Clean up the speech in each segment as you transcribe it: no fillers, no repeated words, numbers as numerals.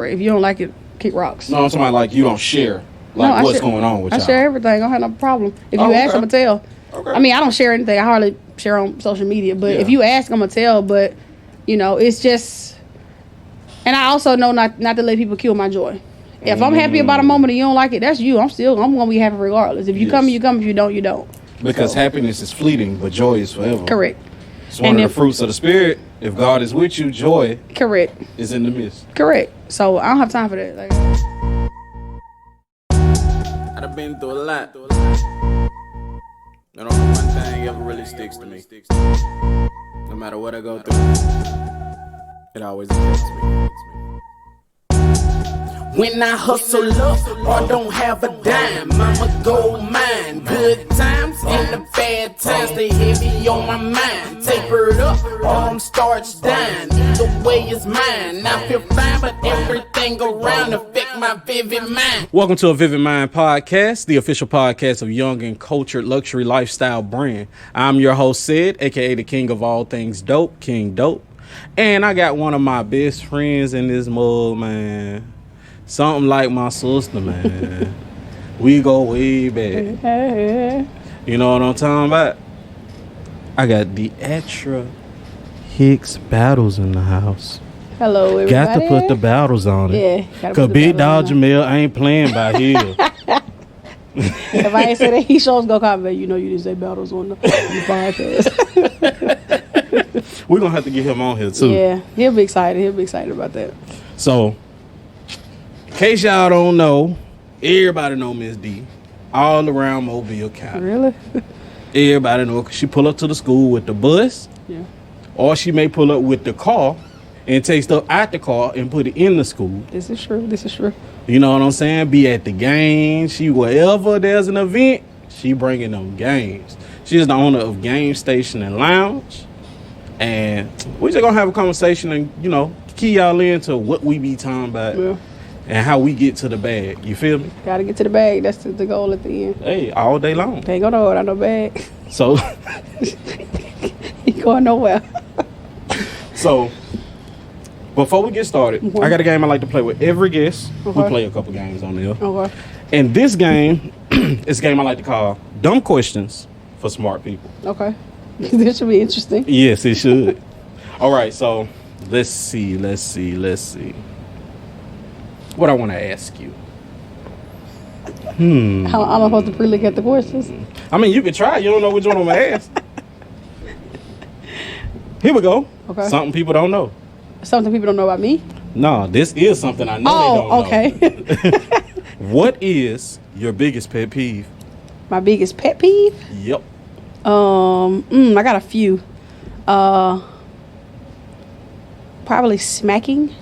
Correct. If you don't like it, kick rocks. No, I'm talking about like you don't share what's going on with y'all. I share everything. I don't have no problem. If you ask, I'm going to tell. Okay. I mean, I don't share anything. I hardly share on social media. But if you ask, I'm going to tell. But, you know, it's just... And I also know not to let people kill my joy. If I'm happy about a moment and you don't like it, that's you. I'm going to be happy regardless. If you come, you come. If you don't, you don't. Because happiness is fleeting, but joy is forever. Correct. It's one of the fruits of the Spirit. If God is with you, joy is in the midst. Correct. So I don't have time for that. Like, I've been through a lot. And only one thing ever really sticks to me. No matter what I go through, it always affects me. When I hustle up or don't have a dime, I'ma go mine. Good times and the bad times, they heavy on my mind. Tapered up or I'm starched down. Either way is mine. I feel fine, but everything around affect my vivid mind. Welcome to a Vivid Mind podcast, the official podcast of Young and Cultured Luxury Lifestyle Brand. I'm your host, Sid, aka the king of all things dope, King Dope. And I got one of my best friends in this mug, man. Something like my sister, man. We go way back. You know what I'm talking about? I got the extra Hicks Battles in the house. hello, everybody. Got to put the battles on it. Yeah. Because Big Dog Jamil ain't playing by here. If I ain't say that, he shows go comment. You know you didn't say battles on the podcast. We're going to have to get him on here, too. Yeah, he'll be excited. He'll be excited about that. So, in case y'all don't know, everybody know Miss D. All around Mobile County. Really? Everybody know, because she pull up to the school with the bus. Yeah. Or she may pull up with the car and take stuff out the car and put it in the school. This is true. This is true. You know what I'm saying? Be at the game. She, wherever there's an event, she bringing them games. She's the owner of Game Station and Lounge. And we just gonna have a conversation and, you know, key y'all into what we be talking about and how we get to the bag. You feel me? Gotta get to the bag. That's the goal at the end. Hey, all day long. They ain't gonna know without no bag. So, He going nowhere. so before we get started, I got a game I like to play with every guest. We play a couple games on there. Okay. And this game is a game I like to call Dumb Questions for Smart People. Okay. This should be interesting. Yes, it should. All right, so let's see. What I want to ask you. I'm supposed to pre-look at the questions. I mean, you can try. You don't know which one I'm going to ask. Here we go. Okay. Something people don't know. Something people don't know about me? No, this is something I know they don't know. Okay. What is your biggest pet peeve? My biggest pet peeve? Yep. I got a few. Probably smacking.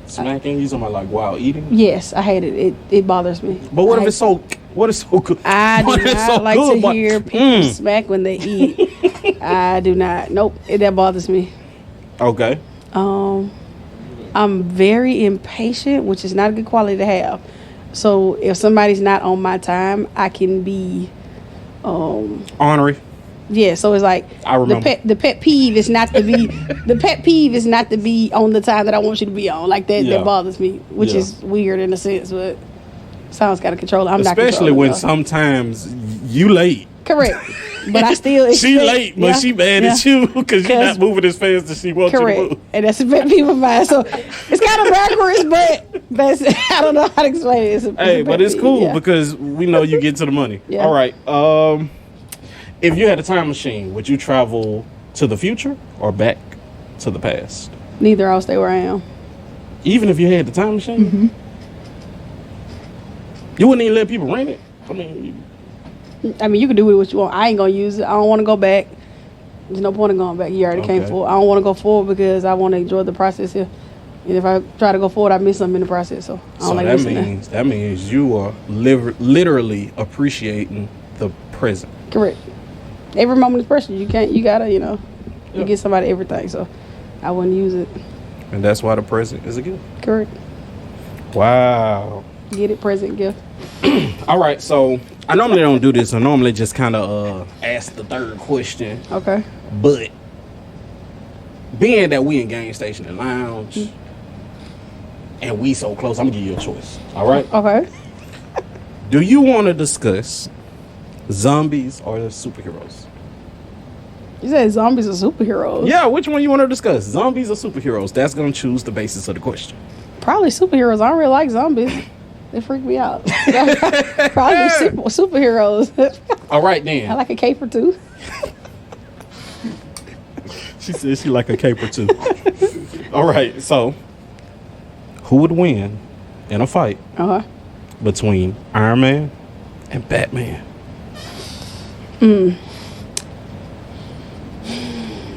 Smacking? You talking about like while eating? Yes, I hate it. It bothers me. But what if it's so? What is so good? I do not like to hear people Mm. smack when they eat. I do not. Nope. That bothers me. Okay. I'm very impatient, which is not a good quality to have. So if somebody's not on my time, I can be Ornery. yeah, so it's like I remember. the pet peeve is not to be the pet peeve is not to be on the time that I want you to be on. Like that Yeah. that bothers me, which Yeah. is weird in a sense, but sounds got to control it. I'm not Especially controlling when it, though. sometimes you late. Correct. But I still She expect- late, but yeah, she mad yeah. at you because you're not moving as fast as she wants you to Correct. move. And that's a pet peeve of mine. So it's kind of backwards, but that's I don't know how to explain it. Hey, but it's pet cool peeve, yeah. because we know you get to the money. Yeah. All right. If you had a time machine, would you travel to the future or back to the past? Neither. I'll stay where I am. Even if you had the time machine? Mm-hmm. You wouldn't even let people rent it? I mean, You can do with what you want. I ain't gonna use it. I don't want to go back. There's no point in going back. You already came Okay. forward. I don't want to go forward because I want to enjoy the process here. And if I try to go forward, I miss something in the process. So I don't so like that missing means that means you are literally appreciating the present. that. Correct. Every moment is precious. You gotta, you Yeah. give somebody everything. So I wouldn't use it. And that's why the present is a gift. Correct. Wow. Get it, present gift. All right, so I normally don't do this. I normally just kind of ask the third question. Okay. But being that we in Game Station and Lounge, and we so close, I'm gonna give you a choice. All right? Okay. Do you want to discuss zombies or the superheroes? You said zombies are superheroes. Yeah, which one you want to discuss? Zombies or superheroes? That's gonna choose the basis of the question. Probably superheroes. I don't really like zombies. They freak me out. Probably superheroes. All right, then. I like a caper too. She said she like a caper too. All right, so who would win in a fight between Iron Man and Batman?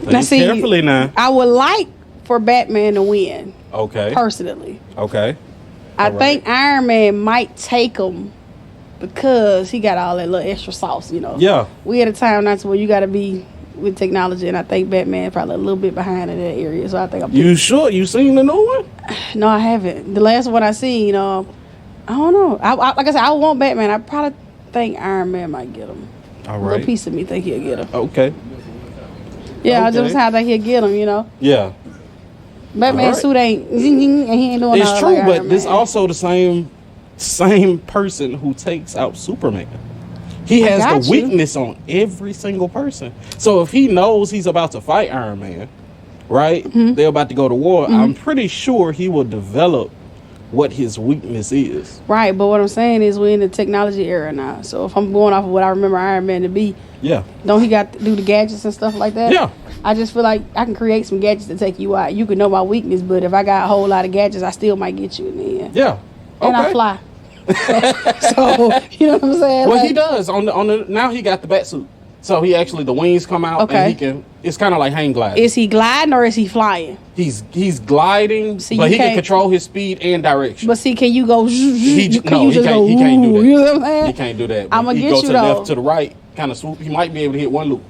Now see, carefully now. I would like for Batman to win. Okay. Personally. Okay. I think Iron Man might take him because he got all that little extra sauce, you know. Yeah. We at a time now to where you got to be with technology, and I think Batman probably a little bit behind in that area. So I think I'm. You sure? You seen the new one? No, I haven't. The last one I seen, I don't know. Like I said, I want Batman. I probably think Iron Man might get him. All A right. little piece of me think he'll get him. Okay. Yeah, I Okay. just how I think he'll get him. You know. Yeah. Batman's Right. suit ain't, and he ain't doing It's all true, like but Iron this Man. also the same person who takes out Superman. He has got the you. weakness on every single person. So if he knows he's about to fight Iron Man, right? Mm-hmm. They're about to go to war. I'm pretty sure he will develop what his weakness is. Right, but what I'm saying is we're in the technology era now. So if I'm going off of what I remember Iron Man to be, Yeah. don't he got to do the gadgets and stuff like that? Yeah. I just feel like I can create some gadgets to take you out. You can know my weakness, but if I got a whole lot of gadgets, I still might get you in the end. Yeah. And I fly. so you know what I'm saying? Well, Like, he does on the now he got the bat suit. So he actually the wings come out Okay. and he can. It's kind of like hang gliding. is he gliding or is he flying? He's gliding, See, but you he can can't- control his speed and direction. But see, can you go? He Can no, you he just can't. go, He can't do "Ooh," that. You know what I'm saying? He can't do that. I'ma he get go you, to the though. left, to the right, kind of swoop. He might be able to hit one loop.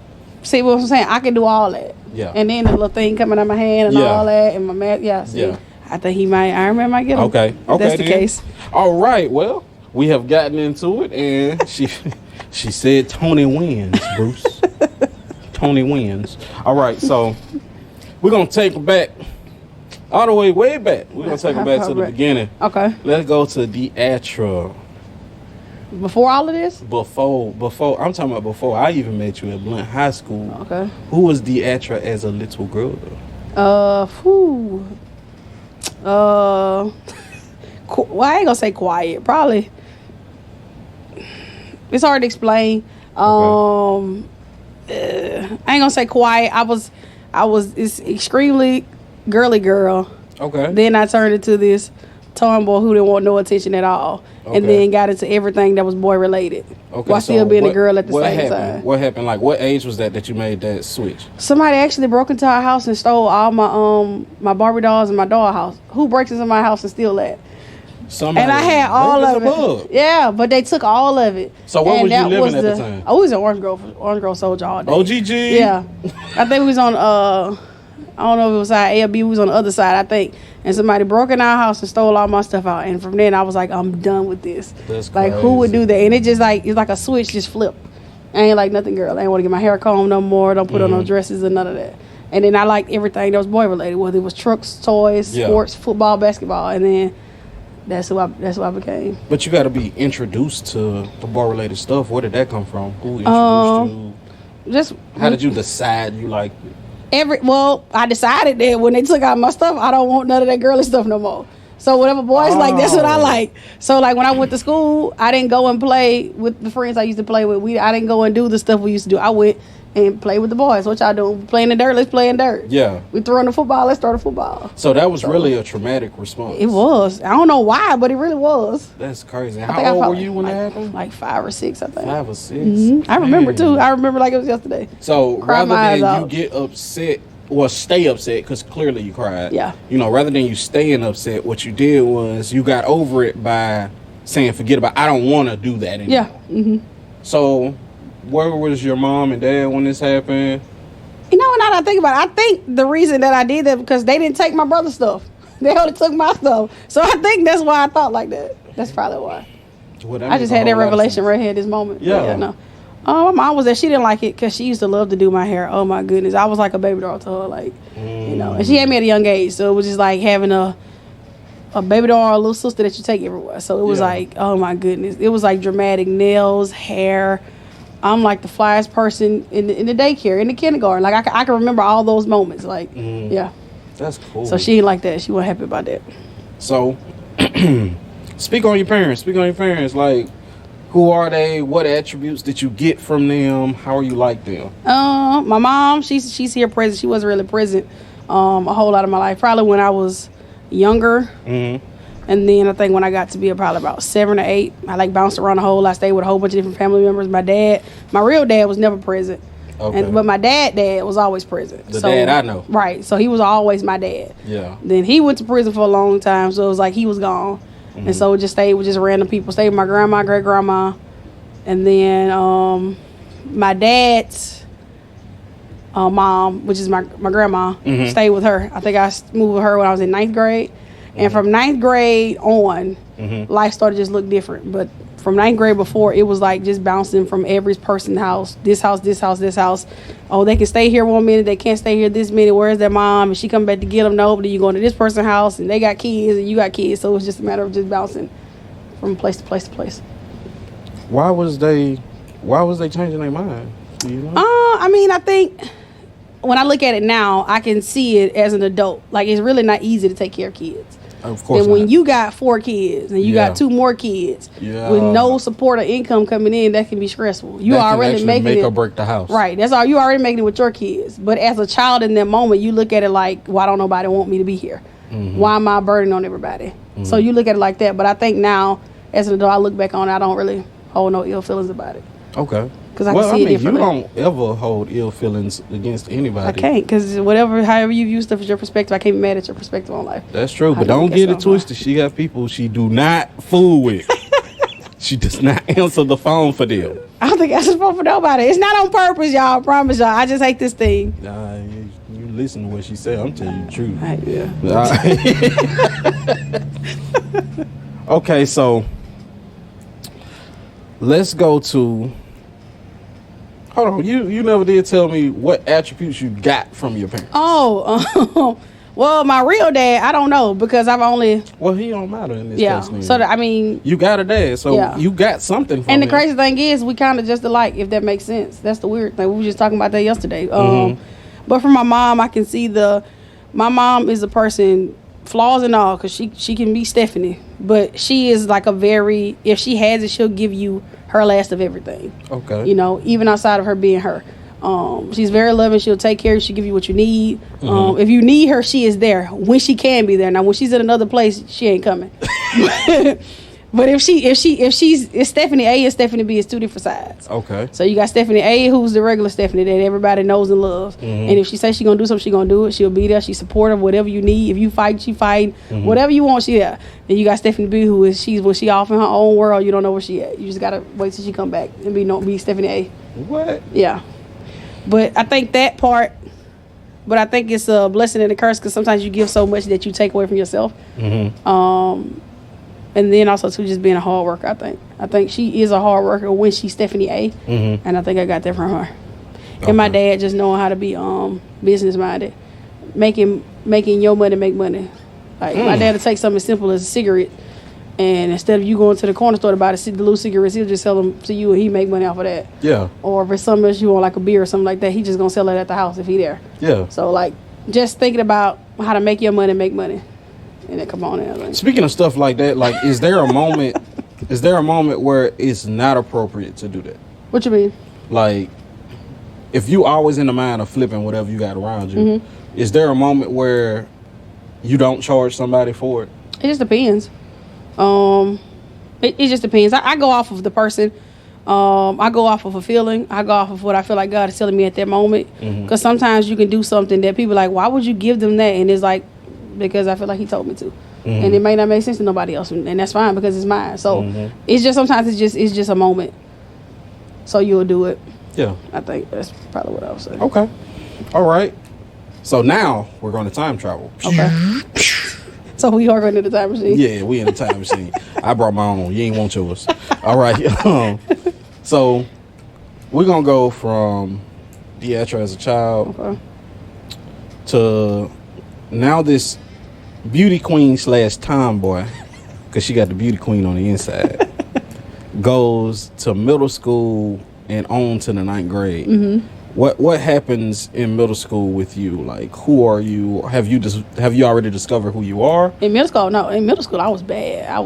See what I'm saying? I can do all that. Yeah. And then the little thing coming out my hand and Yeah. all that, and my mask. Yeah. See, Yeah. I think he might. Iron Man might get him. Okay. If Okay. that's the then. case. All right. Well, we have gotten into it, and she said Tony wins, Bruce. Tony wins. All right. So we're gonna take it back all the way, way back. We're gonna take it back to the beginning. Okay. Let's go to Deatra. Before all of this. Before I'm talking about before I even met you at Blunt High School. Okay. Who was Deatra as a little girl though? Whew. Well, I ain't gonna say quiet. Probably. It's hard to explain. I ain't gonna say quiet. I was this extremely girly girl. Okay. Then I turned into this tomboy who didn't want no attention at all, and Okay. then got into everything that was boy related. Okay, While still so being a what- girl at the what same happened? time. What happened? Like, what age was that you made that switch? Somebody actually broke into our house and stole all my my Barbie dolls and my doll house. Who breaks into my house and steal that? Somebody And I had all broke of as a it. bug. Yeah, but they took all of it. So where And was you that living at the time? I was in Orange Grove Soldier all day. OGG? Yeah. I think we was on I don't know if it was side A or B, we was on the other side, I think. And somebody broke in our house and stole all my stuff out. And from then I was like, I'm done with this. That's like who would crazy. do that? And it just like it's like a switch just flipped. I ain't like nothing girl. I ain't want to get my hair combed no more. Don't put on Mm-hmm. no dresses or none of that. And then I liked everything that was boy related, whether it was trucks, toys, Yeah. sports, football, basketball, and then that's who I became. But you got to be introduced to the bar related stuff. Where did that come from? Who introduced you? Just How did you decide you liked it? I decided that when they took out my stuff, I don't want none of that girly stuff no more. So whatever boys like, that's what I Oh. like. So like when I went to school, I didn't go and play with the friends I used to play with. I didn't go and do the stuff we used to do. I went and play with the boys. What y'all doing? Play in the dirt? Let's play in dirt. Yeah. We throwing the football. Let's throw the football. So that was really a traumatic response. It was. I don't know why, but it really was. That's crazy. I think How I old were probably- you when like, that happened? Like 5 or 6, I think. 5 or 6. I remember Man. too. I remember like it was yesterday. So Cry my rather eyes than you out. get upset or stay upset, because clearly you cried. Yeah. You know, rather than you staying upset, what you did was you got over it by saying, forget about it. I don't want to do that anymore. Yeah. Mm-hmm. So where was your mom and dad when this happened? You know, now that I think about it, I think the reason that I did that because they didn't take my brother's stuff. They only took my stuff. So I think that's why I thought like that. That's probably why. Well, I just had that revelation right here at this moment. Yeah. No. My mom was there. She didn't like it because she used to love to do my hair. Oh my goodness. I was like a baby doll to her. Like, you know, and she had me at a young age. So it was just like having a a baby doll or a little sister that you take everywhere. So it was like, oh my goodness. It was like dramatic nails, hair. I'm like the flyest person in the daycare, in the kindergarten. Like I can remember all those moments. Like, yeah. That's cool. So she ain't like that. She wasn't happy about that. So, speak on your parents. Like, who are they? What attributes did you get from them? How are you like them? My mom, she's here present. She wasn't really present a whole lot of my life. Probably when I was younger. And then I think when I got to be probably about 7 or 8, I like bounced around the whole. I stayed with a whole bunch of different family members. My real dad was never present. Okay. But my dad was always present. The dad I know. Right. So he was always my dad. Yeah. Then he went to prison for a long time, so it was like he was gone. And so it just stayed with just random people. Stayed with my grandma, great grandma. And then my dad's mom, which is my grandma, stayed with her. I think I moved with her when I was in 9th grade. And from 9th grade on, life started to just look different. But from 9th grade before, it was like just bouncing from every person's house. This house, this house, this house. Oh, they can stay here 1 minute. They can't stay here this minute. Where's their mom? And she come back to get them. No, but then you going to this person's house and they got kids and you got kids. So it was just a matter of just bouncing from place to place to place. Why was they changing their mind? Do you know? I mean, I think when I look at it now, I can see it as an adult. Like, it's really not easy to take care of kids. Of course. And when you got 4 kids and you got 2 more kids with no support or income coming in, that can be stressful. You already making make it or break the house. Right. That's all. You already making it with your kids. But as a child in that moment, you look at it like, why don't nobody want me to be here? Why am I burdening on everybody? So you look at it like that. But I think now, as an adult, I look back on it, I don't really hold no ill feelings about it. Okay. Because I can see it differently. You don't ever hold ill feelings against anybody. I can't, because however you view stuff is your perspective. I can't be mad at your perspective on life. That's true, but don't get it twisted. She got people she do not fool with. She does not answer the phone for them. I don't think I answer the phone for nobody. It's not on purpose, y'all. I promise y'all. I just hate this thing. Nah, you listen to what she said. I'm telling you the truth. Yeah. Okay, so let's go to... Hold on, you never did tell me what attributes you got from your parents. Oh, well, my real dad, I don't know, because I've only... Well, he don't matter in this case. Yeah, so I mean... You got a dad, so you got something from And the him. crazy thing is, we kind of just alike, if that makes sense. That's the weird thing. We were just talking about that yesterday. But for my mom, I can see my mom is a person, flaws and all, because she can be Stephanie, but she is like if she has it, she'll give you her last of everything. Okay. You know, even outside of her being her. She's very loving. She'll take care of you. She'll give you what you need. If you need her, she is there when she can be there. Now, when she's in another place, she ain't coming. But if Stephanie A and Stephanie B is 2 different sides. Okay. So you got Stephanie A, who's the regular Stephanie that everybody knows and loves. And if she says she's gonna do something, she's gonna do it. She'll be there. She's supportive. Whatever you need. If you fight, she fight. Whatever you want, she there. Then you got Stephanie B, when she off in her own world, you don't know where she at. You just gotta wait till she come back and be Stephanie A. What? Yeah. But I think that part. But I think it's a blessing and a curse, because sometimes you give so much that you take away from yourself. And then also, too, just being a hard worker, I think she is a hard worker when she's Stephanie A. And I think I got that from her. Okay. And my dad just knowing how to be business-minded. Making your money make money. Like, my dad will take something as simple as a cigarette, and instead of you going to the corner store to buy the loose cigarettes, he'll just sell them to you, and he make money off of that. Yeah. Or if it's something else you want, like a beer or something like that, he just going to sell it at the house if he there. Yeah. So, like, just thinking about how to make your money make money. And then come on in. Like. Speaking of stuff like that, like, is there a moment where it's not appropriate to do that? What you mean? Like, if you always in the mind of flipping whatever you got around you, is there a moment where you don't charge somebody for it? It just depends. It just depends. I go off of the person. I go off of a feeling. I go off of what I feel like God is telling me at that moment. Because sometimes you can do something that people are like, why would you give them that? And it's like, because I feel like he told me to. And it may not make sense to nobody else, and that's fine, because it's mine. So it's just, sometimes it's just a moment. So you'll do it. Yeah. I think that's probably what I would say. Okay. All right. So now we're going to time travel. Okay. So we are going to the time machine? Yeah, we in the time machine. I brought my own. You ain't want yours. All right. So we're going to go from Deatra as a child to now this beauty queen / tomboy, because she got the beauty queen on the inside, goes to middle school and on to the 9th grade. Mm-hmm. What happens in middle school with you? Like, who are you? Have you already discovered who you are? In middle school, no. In middle school, I was bad. I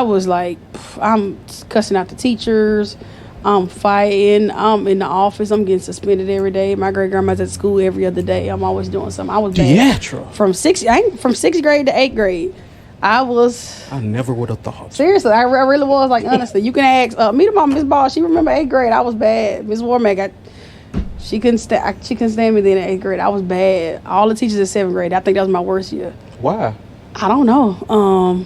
was like, I'm cussing out the teachers. I'm fighting. I'm in the office. I'm getting suspended every day. My great grandma's at school every other day. I'm always doing something. I was bad. From 6th grade to 8th grade. I never would have thought. Seriously, I really was. Like, honestly, you can ask me about Miss Ball. She remember 8th grade. I was bad. Miss Warmack, she couldn't stand me then in 8th grade. I was bad. All the teachers in 7th grade. I think that was my worst year. Why? I don't know.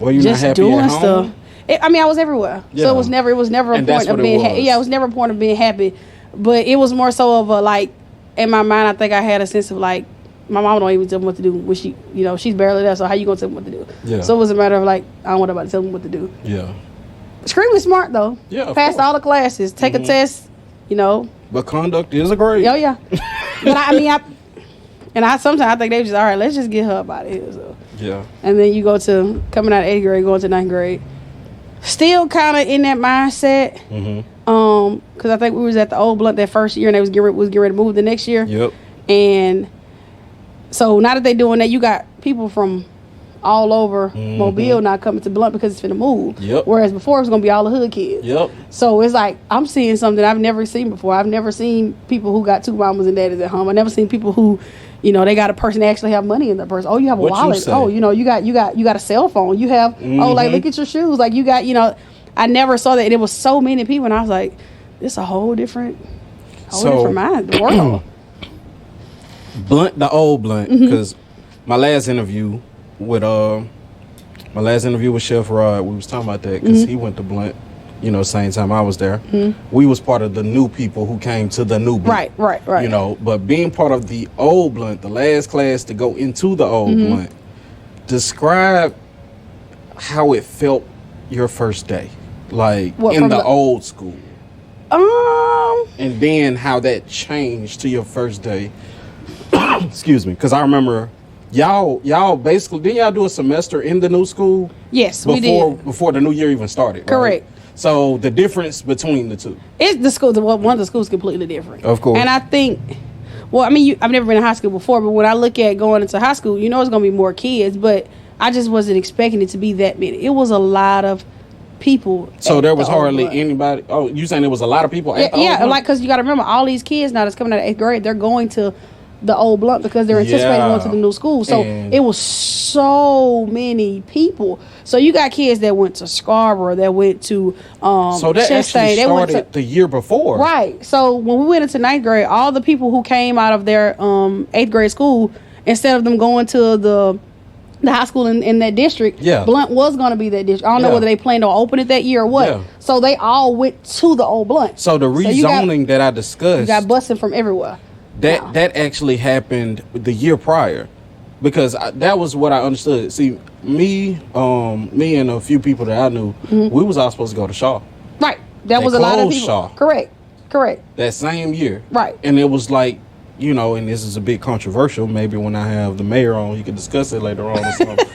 Were you just not happy doing at home? Stuff. I was everywhere. Yeah. So it was never a point of being happy. Yeah, it was never a point of being happy. But it was more so of a, like, in my mind, I think I had a sense of, like, my mom don't even tell me what to do when she, she's barely there. So how you gonna tell me what to do? Yeah. So it was a matter of, like, I don't want nobody to tell me what to do. Yeah. Extremely smart though. Yeah. Passed all the classes. Take a test. But conduct is a grade. Oh yeah. But sometimes I think they just, all right, let's just get her up out of here. So. Yeah. And then you go to coming out of 8th grade, going to 9th grade. Still kind of in that mindset. Mm-hmm. Because I think we was at the Old Blunt that first year, and they was getting ready to move the next year. Yep. And so now that they doing that, you got people from all over Mobile now coming to Blunt because it's finna move. Yep. Whereas before it was gonna be all the hood kids. Yep. So it's like I'm seeing something I've never seen before. I've never seen people who got 2 mamas and daddies at home. I've never seen people who, they got a person that actually have money in their purse. Oh, you have a wallet. Oh, you got a cell phone. You have like look at your shoes. Like you got I never saw that, and it was so many people, and I was like, this a whole different mind, the world. Blunt, the old Blunt, because my last interview with Chef Rod, we was talking about that because he went to Blunt, same time I was there. We was part of the new people who came to the new Blunt. Right. But being part of the old Blunt, the last class to go into the old Blunt, describe how it felt your first day, like in the old school. And then how that changed to your first day. Excuse me, because I remember y'all basically, didn't y'all do a semester in the new school? Yes, we did. Before the new year even started, correct. Right? So the difference between the two. It's the school, one of the schools completely different. Of course. And I think, I've never been in high school before, but when I look at going into high school, it's going to be more kids, but I just wasn't expecting it to be that many. It was a lot of people. So there was hardly anybody. Oh, you saying there was a lot of people? Like, because you got to remember, all these kids now that's coming out of 8th grade, they're going to the old Blunt because they're anticipating going to the new school. So it was so many people. So you got kids that went to Scarborough, that went to so that actually started the year before. Right. So when we went into 9th grade, all the people who came out of their 8th grade school, instead of them going to the high school in that district, Blunt was going to be that district. I don't know whether they planned on opening it that year or what. Yeah. So they all went to the old Blunt. So the rezoning that I discussed, you got busing from everywhere. That actually happened the year prior, because that was what I understood. See, me and a few people that I knew, we was all supposed to go to Shaw. Right. That was a lot of people. Shaw. Correct. That same year. Right. And it was like, and this is a bit controversial. Maybe when I have the mayor on, you can discuss it later on or something.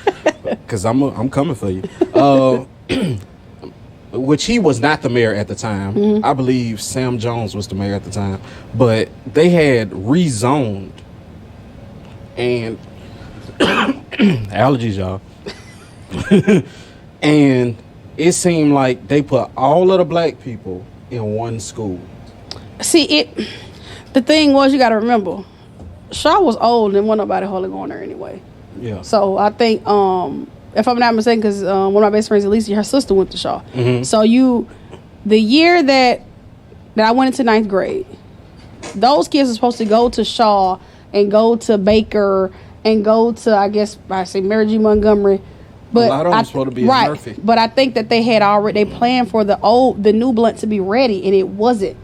Because I'm coming for you. Which he was not the mayor at the time. I believe Sam Jones was the mayor at the time. But they had rezoned. And allergies, y'all. And it seemed like they put all of the black people in one school. See, the thing was, you got to remember, Shaw was old and wasn't nobody hardly going there anyway. Yeah. So I think, if I'm not mistaken, because one of my best friends, Alicia, her sister went to Shaw. So the year that I went into 9th grade, those kids were supposed to go to Shaw and go to Baker and go to, I say Mary G. Montgomery. But a lot of them supposed to be in Murphy. But I think that they had already planned for the new Blunt to be ready, and it wasn't.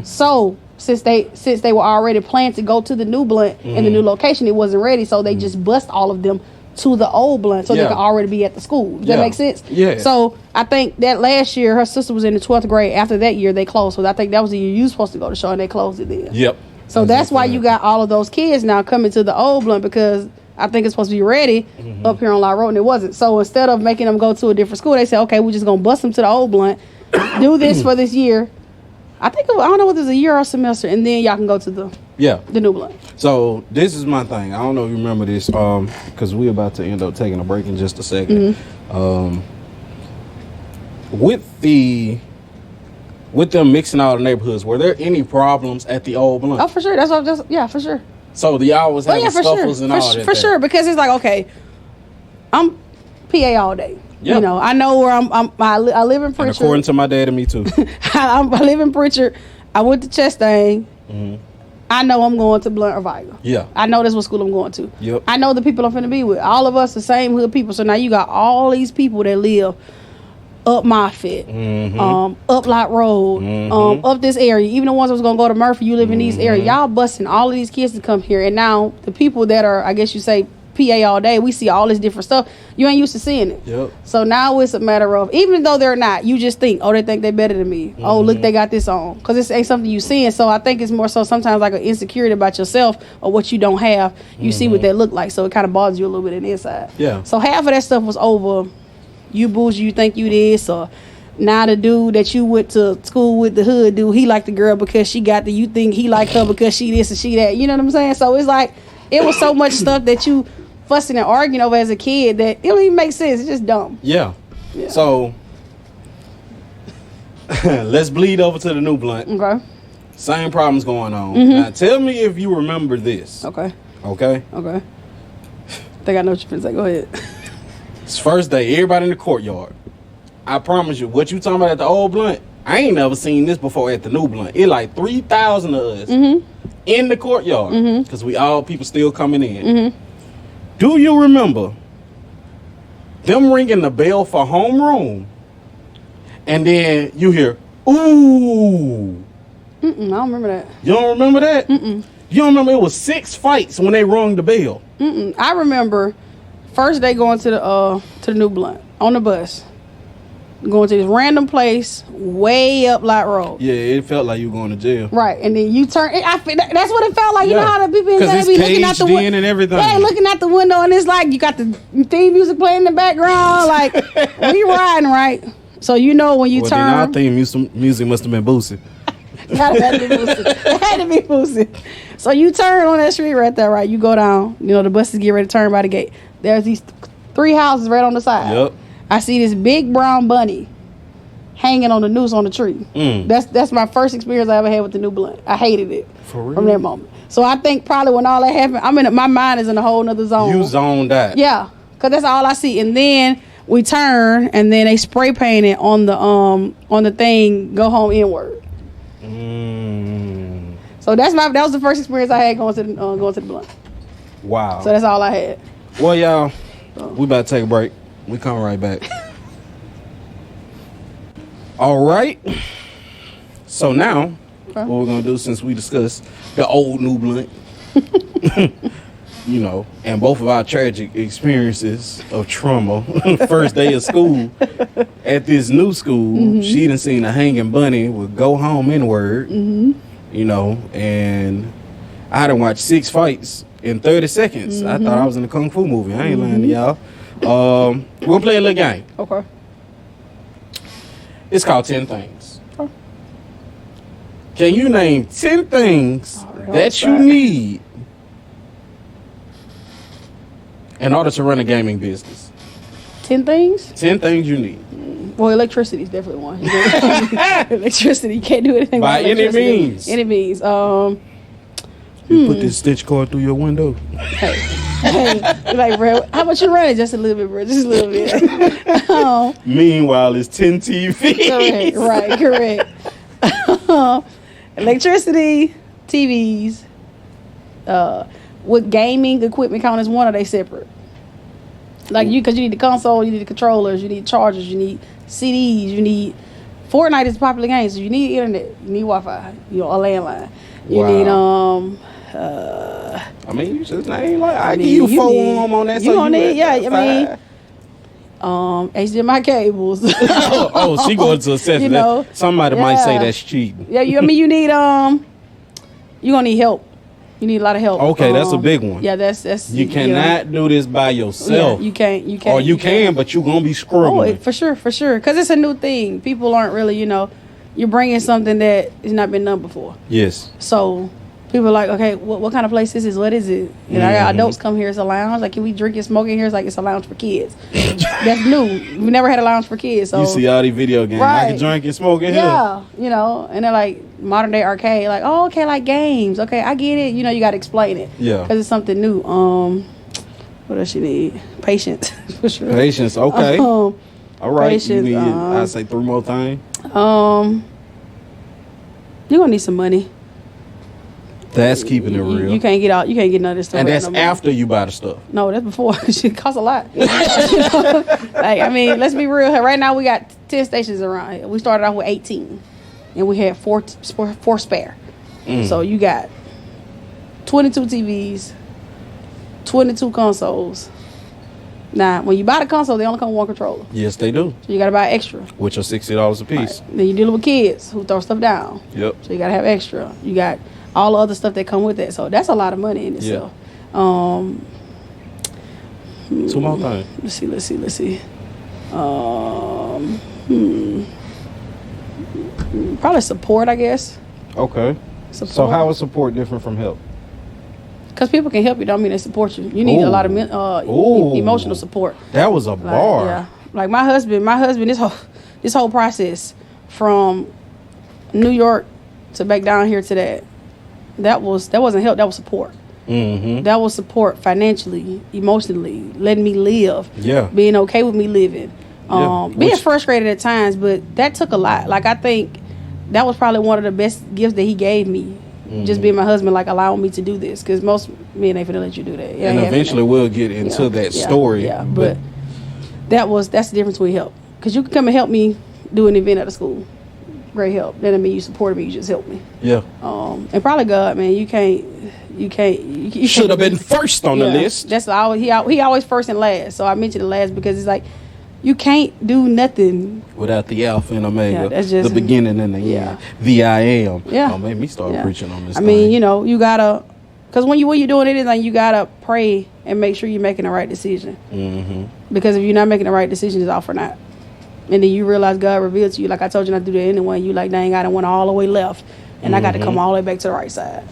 So since they were already planned to go to the new Blunt in the new location, it wasn't ready. So they just bust all of them to the old Blunt so they could already be at the school. Does that make sense? Yeah. So I think that last year her sister was in the 12th grade. After that year they closed. So I think that was the year you were supposed to go to Shaw, and they closed it then. Yep. So that's why you got all of those kids now coming to the old Blunt, because I think it's supposed to be ready up here on La Road, and it wasn't. So instead of making them go to a different school, they said, okay, we're just gonna bus them to the old Blunt, do this for this year. I don't know whether it's a year or a semester, and then y'all can go to the new Blunt. So this is my thing. I don't know if you remember this, because we're about to end up taking a break in just a second. With them mixing all the neighborhoods, were there any problems at the old Blunt? Oh, for sure. That's what for sure. So y'all was having scuffles and all that. For sure, because it's like, okay, I'm PA all day. Yep. You know, I know where I live in Pritchard. And according to my dad and me too. I live in Pritchard. I went to Chastain. I know I'm going to Blunt or Viga. Yeah. I know that's what school I'm going to. Yep. I know the people I'm finna be with. All of us the same hood people. So now you got all these people that live up Moffitt, up Lot Road, up this area. Even the ones that was gonna go to Murphy, you live in these areas. Y'all busting all of these kids to come here. And now the people that are, I guess you say, PA all day, we see all this different stuff. You ain't used to seeing it. Yep. So now it's a matter of, even though they're not, you just think, oh, they think they're better than me. Oh, look, they got this on. Because this ain't something you seeing. So I think it's more so sometimes like an insecurity about yourself or what you don't have. You see what that look like. So it kind of bothers you a little bit in the inside. Yeah. So half of that stuff was over. You bougie, you think you this, or now the dude that you went to school with, the hood dude, he liked the girl because she got you think he liked her because she this and she that. You know what I'm saying? So it's like, it was so much stuff that you fussing and arguing over as a kid that it don't even make sense. It's just dumb. Yeah. So let's bleed over to the new Blunt. Okay. Same problems going on. Now tell me if you remember this. Okay. I think I know what you're finna say. Go ahead. It's first day, everybody in the courtyard. I promise you, what you talking about at the old Blunt, I ain't never seen this before at the new Blunt. It like 3,000 of us in the courtyard because people still coming in. Do you remember them ringing the bell for homeroom? And then you hear, ooh. I don't remember that. You don't remember that? You don't remember it was 6 fights when they rung the bell? I remember first day going to the new Blunt on the bus, going to this random place way up Lot Road. Yeah, it felt like you were going to jail. Right, and then you turn. That's what it felt like. You know how the people inside be looking out the window and everything. Yeah, looking out the window, and it's like you got the theme music playing in the background. Like we riding right, so you know when you turn. Then our theme music must have been Boosie. It had to be Boosie. So you turn on that street right there, right? You go down. You know the buses get ready to turn by the gate. There's these 3 houses right on the side. Yep. I see this big brown bunny hanging on the noose on the tree. That's my first experience I ever had with the new Blunt. I hated it from that moment. So I think probably when all that happened, my mind is in a whole nother zone. You zoned out. Yeah, because that's all I see. And then we turn, and then they spray paint it on the thing. Go home inward. So that was the first experience I had going to the Blunt. Wow. So that's all I had. Well, y'all, we about to take a break. We coming right back. All right. So now, what we're going to do, since we discussed the old new Blunt, you know, and both of our tragic experiences of trauma, first day of school at this new school, she done seen a hanging bunny with go home inward, you know, and I done watched 6 fights in 30 seconds. I thought I was in a kung fu movie. I ain't lying to y'all. We're gonna play a little game. Okay. It's called 10 Things. Okay. Can you name 10 things that you need in order to run a gaming business? 10 things? 10 things you need. Well, electricity is definitely one. Electricity, you can't do anything by any means. Any means. You put this stitch cord through your window. Hey, like, bro, how much you running? Just a little bit, bro. Just a little bit. Meanwhile, it's 10 TVs. Correct. Electricity, TVs. Would gaming equipment count as one, or are they separate? Like because you need the console, you need the controllers, you need chargers, you need CDs, you need. Fortnite is a popular game, so you need internet, you need Wi-Fi, a landline. You need I mean, you just ain't like I give you 4 arm on that. You don't need, HDMI cables. She going to assess that. Somebody might say that's cheating. Yeah, you need you gonna need help. You need a lot of help. Okay, that's a big one. Yeah, that's you cannot do this by yourself. Yeah, you can't. Or you can, but you're gonna be struggling. For sure, because it's a new thing. People aren't really, you're bringing something that has not been done before. Yes. So people are like, okay, what kind of place this is? What is it? I got adults come here. It's a lounge. Like, can we drink and smoke in here? It's like, it's a lounge for kids. That's new. We never had a lounge for kids. So you see all these video games. Right. I can drink and smoke in here. Yeah, and they're like modern day arcade. Like, oh, okay, like games. Okay, I get it. You got to explain it. Yeah. Because it's something new. What else you need? Patience, for sure. Patience, okay. All right, patience, you need, I say 3 more things. You're going to need some money. That's keeping it real. You can't get out. You can't get none of this stuff. And that's after you buy the stuff. No, that's before. It costs a lot. Let's be real. Right now we got 10 stations around here. We started off with 18, and we had four spare. So you got 22 TVs, 22 consoles. Now, when you buy the console, they only come with 1 controller. Yes, they do. So you got to buy extra. Which are $60 a piece. Right. Then you're dealing with kids who throw stuff down. Yep. So you got to have extra. You got all the other stuff that come with that. So that's a lot of money in itself. Yeah. 2 more things. Let's see. Probably support, I guess. Okay. Support. So how is support different from help? Because people can help you, don't mean they support you. You need a lot of emotional support. That was a bar. Yeah. Like my husband, this whole process from New York to back down here to that wasn't help, that was support. Mm-hmm. That was support financially, emotionally, letting me live. Yeah. Being okay with me living. Being frustrated at times, but that took a lot. Like, I think that was probably one of the best gifts that he gave me. Mm-hmm. Just being my husband, like, allowing me to do this. Because most men ain't finna let you do that. And eventually we'll get into that story. Yeah, but that's the difference we help. Because you can come and help me do an event at a school. Great help. That doesn't mean you supported me, you just helped me. Yeah. And probably God, man, you should have been first on the list. That's he always first and last. So I mentioned the last because it's like you can't do nothing without the Alpha and Omega. Yeah, that's just the beginning and the end. The I am. Yeah. Oh, made me start preaching on this. I mean, you gotta, because when you're doing anything, you gotta pray and make sure you're making the right decision. Mm-hmm. Because if you're not making the right decision, it's all for naught. And then you realize God revealed to you, like I told you not to do that anyway. You like, dang, I done went all the way left, and I got to come all the way back to the right side.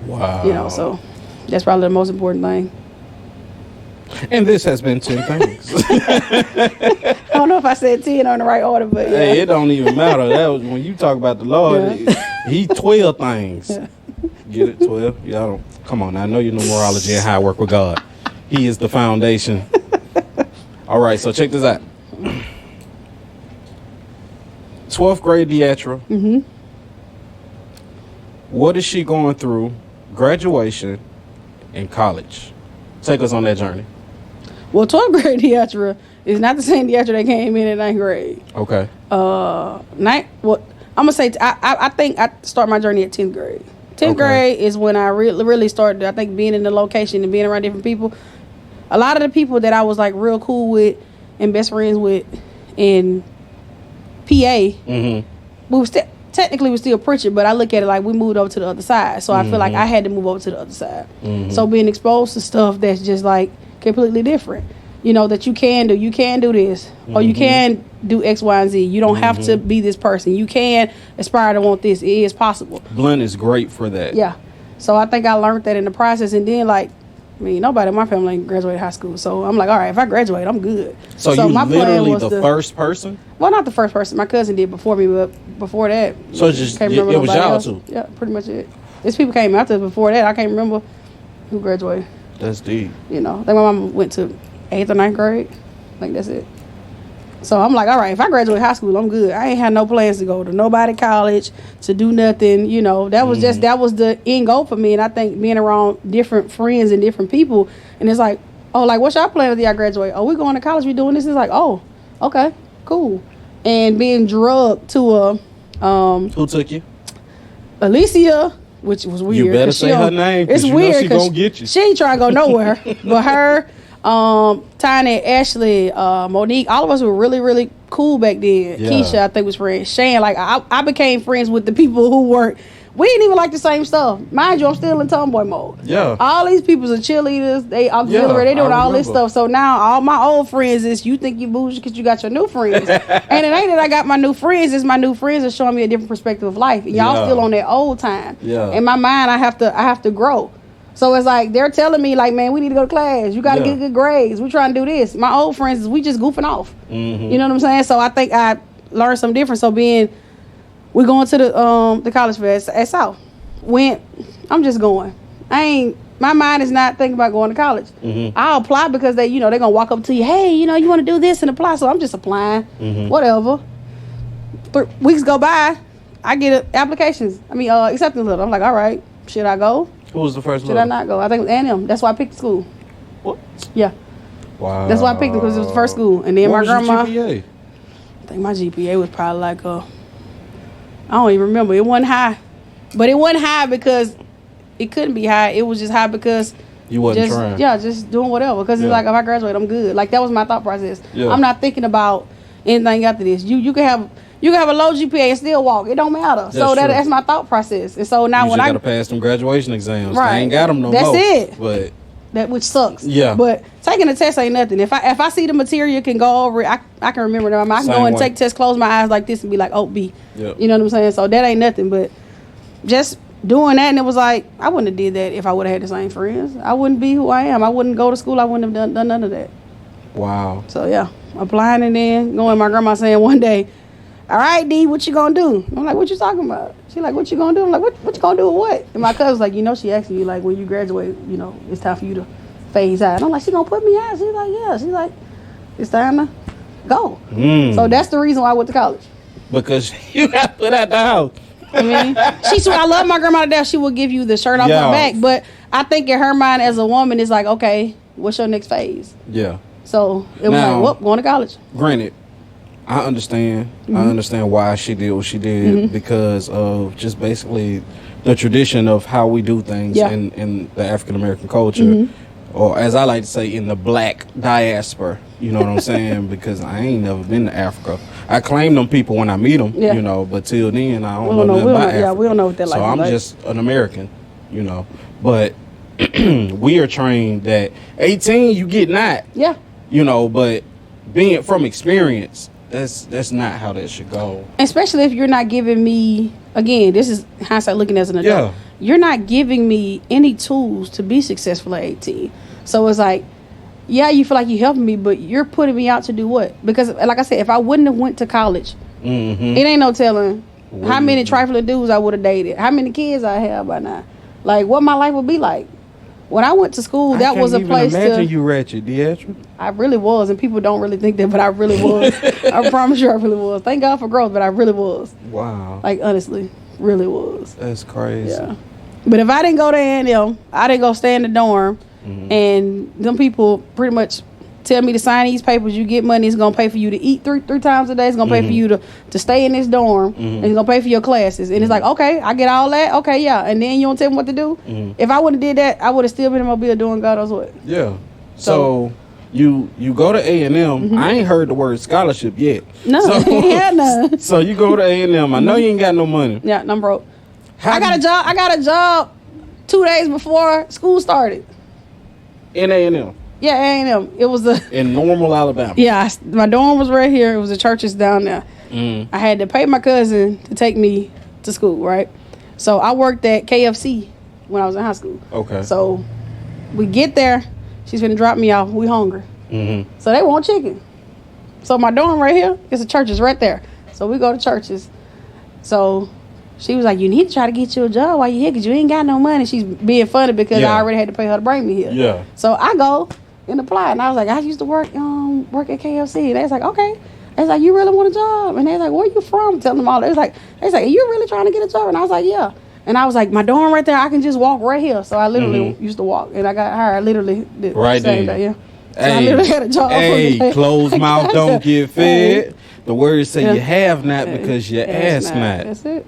Wow. So that's probably the most important thing. And this has been 10 things. I don't know if I said 10 on the right order, but yeah. Hey, it don't even matter. That was when you talk about the Lord. He 12 things. Yeah. Get it? 12? Yeah, I don't. Come on, I know your numerology and how I work with God. He is the foundation. All right, so check this out. 12th grade Deatra. Mm-hmm. What is she going through? Graduation and college. Take us on that journey. Well, 12th grade Deatra is not the same Deatra that came in 9th grade. Okay. I'm gonna say I think I start my journey at 10th grade. 10th grade is when I really started. I think being in the location and being around different people. A lot of the people that I was like real cool with and best friends with in PA, we were technically we're still preaching, but I look at it like we moved over to the other side. So I feel like I had to move over to the other side. So being exposed to stuff that's just like completely different, that you can do this, or you can do X, Y, and Z. You don't have to be this person. You can aspire to want this. It is possible. Blend is great for that. Yeah. So I think I learned that in the process, and then nobody in my family graduated high school. So I'm like, all right, if I graduate, I'm good. So you my literally the first person? Well, not the first person. My cousin did before me, but before that, so it was y'all too? Yeah, pretty much it. There's people came after us before that. I can't remember who graduated. That's deep. Like my mom went to 8th or 9th grade. Like that's it. So I'm like, all right, if I graduate high school, I'm good. I ain't had no plans to go to nobody college, to do nothing. That was that was the end goal for me. And I think being around different friends and different people, and it's like, oh, like what's your plan after y'all graduate? Oh, we going to college, we doing this. It's like, oh, okay, cool. And being drugged to a who took you? Alicia, which was weird. You better say her name. It's weird she gonna get you. She ain't trying to go nowhere. But her, Tiny, Ashley, Monique, all of us were really, really cool back then. Yeah. Keisha, I think, was friends. Shane, like I became friends with the people who weren't We didn't even like the same stuff. Mind you, I'm still in tomboy mode. Yeah. All these people's are cheerleaders. They auxiliary. They doing all this stuff. So now all my old friends is you think you bougie because you got your new friends. And it ain't that I got my new friends. It's my new friends are showing me a different perspective of life. And y'all still on that old time. Yeah. In my mind, I have to grow. So it's like they're telling me like, man, we need to go to class. You got to get good grades. We trying to do this. My old friends, we just goofing off. Mm-hmm. You know what I'm saying? So I think I learned something different. So we're going to the college fair at South. I'm just going. My mind is not thinking about going to college. Mm-hmm. I'll apply because they're gonna walk up to you, hey, you want to do this and apply. So I'm just applying, whatever. 3 weeks go by, I get applications. Acceptance letter. I'm like, all right, should I go? Who was the first? Should I not go? I think it was A&M. That's why I picked the school. What? Yeah. Wow. That's why I picked it because it was the first school, and then what my was grandma. Your GPA? I think my GPA was probably like I don't even remember. It wasn't high, but it wasn't high because it couldn't be high. It was just high because you wasn't trying. Yeah, just doing whatever. Because it's like if I graduate, I'm good. Like that was my thought process. Yeah. I'm not thinking about anything after this. You can have a low GPA and still walk. It don't matter. That's my thought process. And so now when I gotta pass them graduation exams, right, I ain't got them no that's more. That's it. But that which sucks. Yeah. But taking a test ain't nothing. If I see the material can go over it, I can remember them. I can go and take tests, close my eyes like this and be like, oh, B. Yep. You know what I'm saying? So that ain't nothing. But just doing that, and it was like, I wouldn't have did that if I would have had the same friends. I wouldn't be who I am. I wouldn't go to school. I wouldn't have done none of that. Wow. So yeah, applying and then going. My grandma saying one day, all right, D, what you gonna do? I'm like, what you talking about? She like, what you gonna do? I'm like, what you gonna do with what? And my cousin's like, she asking you like, when you graduate, it's time for you to phase out. And I'm like, she gonna put me out? She's like, yeah. She's like, it's time to go. So that's the reason why I went to college. Because you got put out the house. I love my grandma to death. She will give you the shirt off her back. But I think in her mind as a woman, it's like, okay, what's your next phase? Yeah. So it was like, whoop, going to college. Granted, I understand. Mm-hmm. I understand why she did what she did because of just basically the tradition of how we do things in the African American culture, or as I like to say, in the black diaspora. You know what I'm saying? Because I ain't never been to Africa. I claim them people when I meet them, but till then I don't know nothing about Africa. Yeah, we don't know what they're like. So I'm just an American, But we are trained that 18 you get not. Yeah. But being from experience, that's not how that should go. Especially if you're not giving me, again, this is hindsight looking as an adult. Yeah. You're not giving me any tools to be successful at 18. So it's like, yeah, you feel like you're helping me, but you're putting me out to do what? Because like I said, if I wouldn't have went to college, it ain't no telling how many trifling dudes I would have dated, how many kids I have by now, like what my life would be like. When I went to school, that was a place to... imagine you ratchet, Deidre. I really was, and people don't really think that, but I really was. I promise you I really was. Thank God for growth, but I really was. Wow. Like, honestly, really was. That's crazy. Yeah. But if I didn't go to A&M, I didn't go stay in the dorm, and them people pretty much tell me to sign these papers. You get money, it's going to pay for you to eat three times a day. It's going to pay for you to stay in this dorm, and it's going to pay for your classes. And it's like, okay, I get all that. Okay, yeah. And then you don't tell me what to do. If I would have did that, I would have still been in Mobile doing God knows what. Yeah. So you go to A&M. I ain't heard the word scholarship yet. No, none. So you go to A&M. I know you ain't got no money. Yeah, I'm broke. I got a job 2 days before school started. In A&M? Yeah, A&M. It was in Normal, Alabama. Yeah, my dorm was right here. It was the churches down there. I had to pay my cousin to take me to school, right? So I worked at KFC when I was in high school. Okay. So we get there. She's gonna drop me off. We hungry. So they want chicken. So my dorm right here, it's the churches right there. So we go to churches. So she was like, you need to try to get you a job while you're here because you ain't got no money. She's being funny because I already had to pay her to bring me here. Yeah. So I go and apply. And I was like, I used to work at KFC. And they was like, okay. They was like, you really want a job? And they was like, where you from? Telling them all. They was like, are you really trying to get a job? And I was like, yeah. And I was like, my dorm right there, I can just walk right here. So I literally used to walk. And I got hired. I literally did right the same day. Yeah. So I literally had a job. Hey, closed mouth don't get fed. The words say you have not because you ask not. That's it.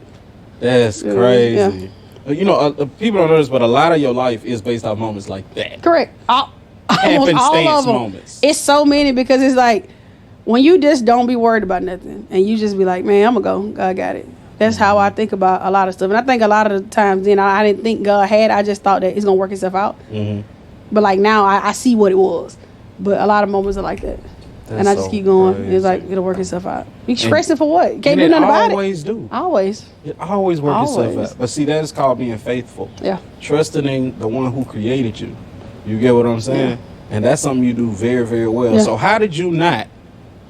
That's crazy. Yeah. You know, people don't know this, but a lot of your life is based on moments like that. Correct. Almost all of them. Moments. It's so many because it's like when you just don't be worried about nothing and you just be like, man, I'm gonna go. God got it. That's how I think about a lot of stuff. And I think a lot of the times then I didn't think God had. I just thought that it's going to work itself out. But like now I see what it was. But a lot of moments are like that. And I just keep going. Crazy. It's like, it'll work itself out. You stressing for what? You can't do nothing about it. Always do. Always. It always work itself out. But see, that is called being faithful. Yeah. Trusting in the one who created you. You get what I'm saying? Yeah. And that's something you do very, very well. Yeah. So how did you not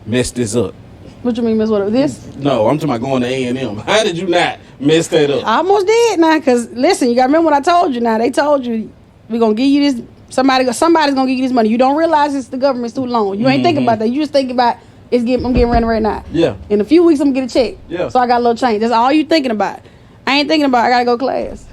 mess this up? What you mean mess what up? This? No, I'm talking about going to A&M. How did you not mess that up? I almost did now, because listen, you got to remember what I told you now. They told you, we're going to give you this. Somebody's gonna give you this money. You don't realize it's the government student loan. You ain't thinking about that. You just think about I'm getting rent right now. Yeah. In a few weeks I'm gonna get a check. Yeah. So I got a little change. That's all you thinking about. I ain't thinking about I gotta go to class.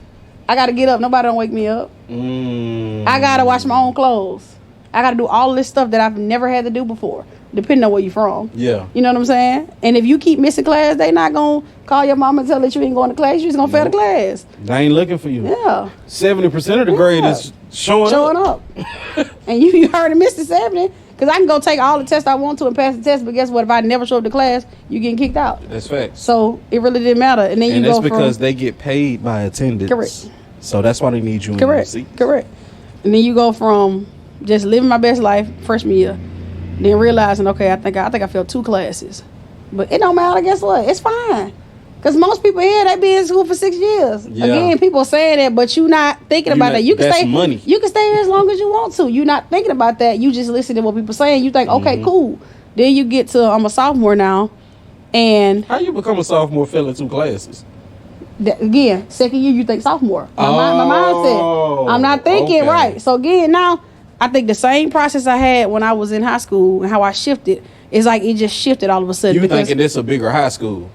I gotta get up. Nobody don't wake me up. I gotta wash my own clothes. I gotta do all this stuff that I've never had to do before, depending on where you from. Yeah. You know what I'm saying? And if you keep missing class, they not gonna call your mom and tell that you ain't going to class. You just gonna fail the class. They ain't looking for you. Yeah. 70% of the grade is showing up. And you already missed the 70, because I can go take all the tests I want to and pass the test, but guess what? If I never show up to class, you getting kicked out. That's facts. So it really didn't matter. And then that's because they get paid by attendance. Correct. So that's why they need you in your seat. Correct. And then you go from just living my best life freshman year, then realizing, okay, I think I failed 2 classes. But it don't matter. Guess what? It's fine. Because most people here, they be in school for 6 years. Yeah. Again, people saying that, but you not thinking about that. You can stay money. You can stay here as long as you want to. You're not thinking about that. You just listen to what people saying. You think, okay, cool. Then you get to, I'm a sophomore now. And how you become a sophomore failing 2 classes? Again, second year, you think sophomore. My mindset. I'm not thinking right. So again, now, I think the same process I had when I was in high school and how I shifted, is like it just shifted all of a sudden. You thinking this a bigger high school.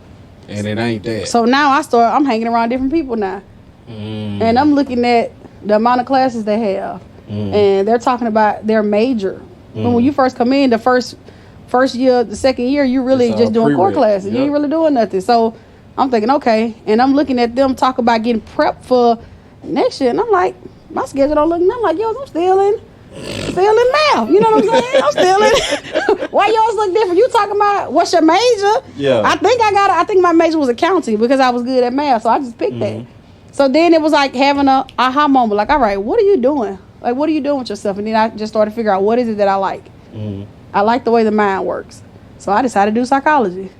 And it ain't that. So now I'm hanging around different people now. And I'm looking at the amount of classes they have. And they're talking about their major. When you first come in, the first year, the second year, you really just doing core classes. Yep. You ain't really doing nothing. So I'm thinking, okay. And I'm looking at them talk about getting prepped for next year. And I'm like, my schedule don't look. And I'm like, yo, I'm still in math. You know what I'm saying? I'm still in. Why yours look different? You talking about what's your major? Yeah. I think my major was accounting because I was good at math, so I just picked that. So then it was like having a aha moment. Like, all right, what are you doing? Like, what are you doing with yourself? And then I just started to figure out what is it that I like. I like the way the mind works. So I decided to do psychology.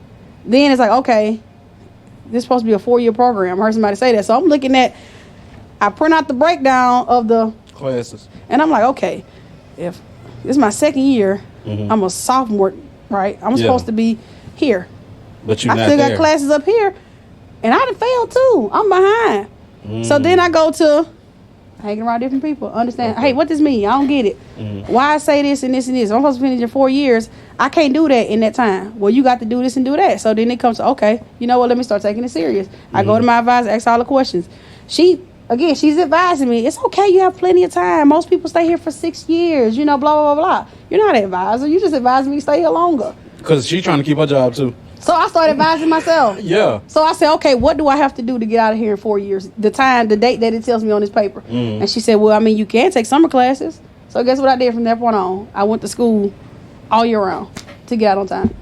Then it's like, okay, this is supposed to be a 4-year program. I heard somebody say that. So I'm looking at, I print out the breakdown of the classes. And I'm like, okay, if this is my second year, I'm a sophomore, right? I'm supposed to be here. But you're I still got classes up here, and I done failed too. I'm behind. So then I go to hanging around different people. Understand, hey, what this mean? I don't get it. Why I say this and this and this? I'm supposed to finish in 4 years. I can't do that in that time. Well, you got to do this and do that. So then it comes to, okay, you know what? Let me start taking it serious. I go to my advisor, ask all the questions. She's advising me. It's okay. You have plenty of time. Most people stay here for 6 years. You know, blah, blah, blah, blah. You're not an advisor. You just advise me to stay here longer. Because she's trying to keep her job, too. So I started advising myself. Yeah. So I said, okay, what do I have to do to get out of here in 4 years? The date that it tells me on this paper. And she said, well, I mean, you can take summer classes. So guess what I did from that point on? I went to school all year round to get out on time.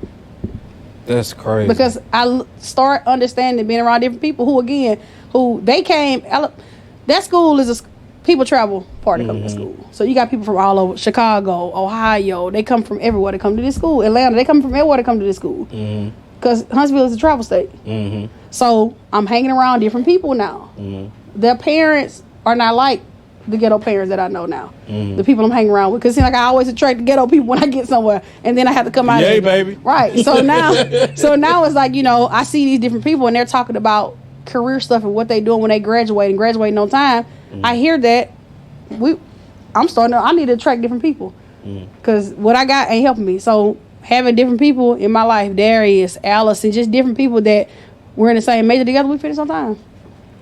That's crazy. Because I start understanding being around different people who they came. That school is people travel part of coming to school. So you got people from all over Chicago, Ohio. They come from everywhere to come to this school. Atlanta, they come from everywhere to come to this school. Because Huntsville is a travel state. So I'm hanging around different people now. Their parents are not like the ghetto parents that I know now. The people I'm hanging around with. Because it seems like I always attract the ghetto people when I get somewhere. And then I have to come out. Yay, baby. Right. So now it's like, you know, I see these different people and they're talking about career stuff and what they doing when they graduating on time. I hear that. I need to attract different people. Because what I got ain't helping me. So having different people in my life, Darius, Allison, just different people that we're in the same major together, we finish on time.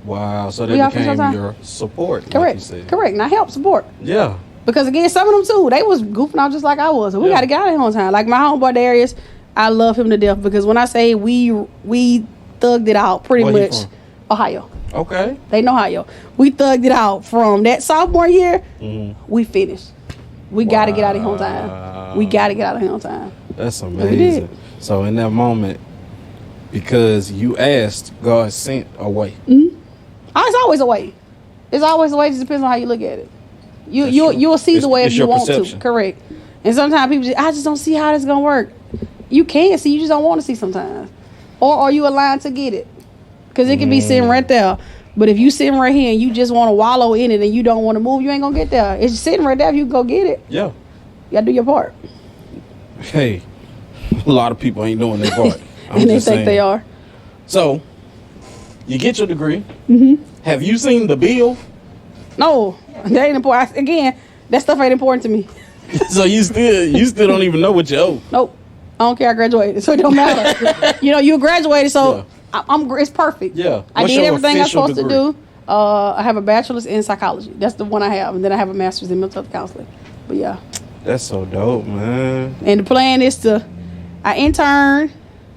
Wow, so they became your support. Correct. Like you said. Correct. And I help support. Yeah. Because again, some of them too, they was goofing out just like I was. So we got to get out of here on time. Like my homeboy Darius, I love him to death because when I say we thugged it out pretty much. Ohio. Okay. They know Ohio. We thugged it out from that sophomore year. We finished. We got to get out of here on time. We got to get out of here on time. That's amazing. So in that moment, because you asked, God sent a way. Mm-hmm. It's always a way. It's always a way. It just depends on how you look at it. You'll see the way if you want to. Correct. And sometimes people I just don't see how this is gonna work. You can see, you just don't want to see sometimes. Or are you aligned to get it? Because it can be sitting right there. But if you sitting right here and you just want to wallow in it and you don't want to move, you ain't gonna get there. It's sitting right there. If you can go get it, yeah, you gotta do your part. Hey, a lot of people ain't doing their part. And they think they are. So, you get your degree. Mm-hmm. Have you seen the bill? No, that ain't important. Again, that stuff ain't important to me. So you still don't even know what you owe. Nope. I don't care. I graduated, so it don't matter. You graduated, so I'm. It's perfect. Yeah. I did everything I'm supposed to do. I have a bachelor's in psychology. That's the one I have, and then I have a master's in mental health counseling. But yeah. That's so dope, man. And the plan is I intern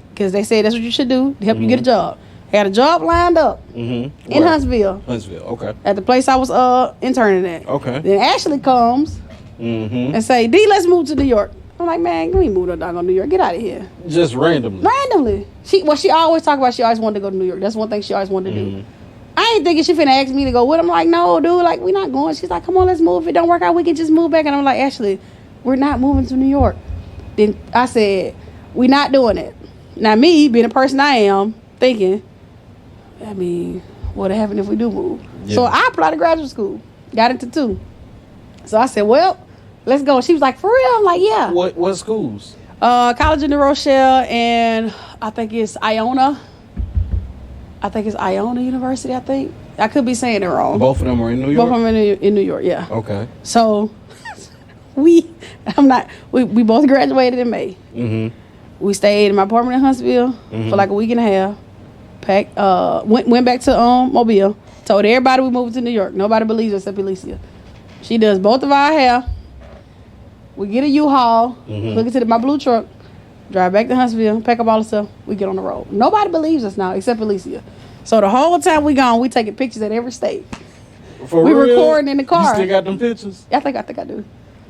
because they say that's what you should do to help you get a job. I had a job lined up in Huntsville. Huntsville, okay. At the place I was interning at. Okay. Then Ashley comes and say, D, let's move to New York. I'm like, man, we move to New York. Get out of here. Just randomly. Randomly. She always talk about she always wanted to go to New York. That's one thing she always wanted to do. I ain't thinking she finna ask me to go with. I'm like, no, dude, like, we not going. She's like, come on, let's move. If it don't work out, we can just move back. And I'm like, Ashley, we're not moving to New York. Then I said, we're not doing it. Now, me, being the person I am, thinking, I mean, what'll happen if we do move? Yeah. So I applied to graduate school. Got into 2. So I said, well, let's go. She was like, for real? I'm like, yeah. What schools? College in New Rochelle, and I think it's Iona. I think it's Iona University, I think. I could be saying it wrong. Both of them are in New York? Both of them in New York, yeah. Okay. So, we both graduated in May. Mm-hmm. We stayed in my apartment in Huntsville for like a week and a half. Packed, went back to Mobile. Told everybody we moved to New York. Nobody believes us except Alicia. She does both of our hair. We get a U-Haul, hook it to my blue truck, drive back to Huntsville, pack up all the stuff, we get on the road. Nobody believes us now except Alicia. So the whole time we gone, we taking pictures at every state. For we real? Recording in the car. You still got them pictures? I think I do.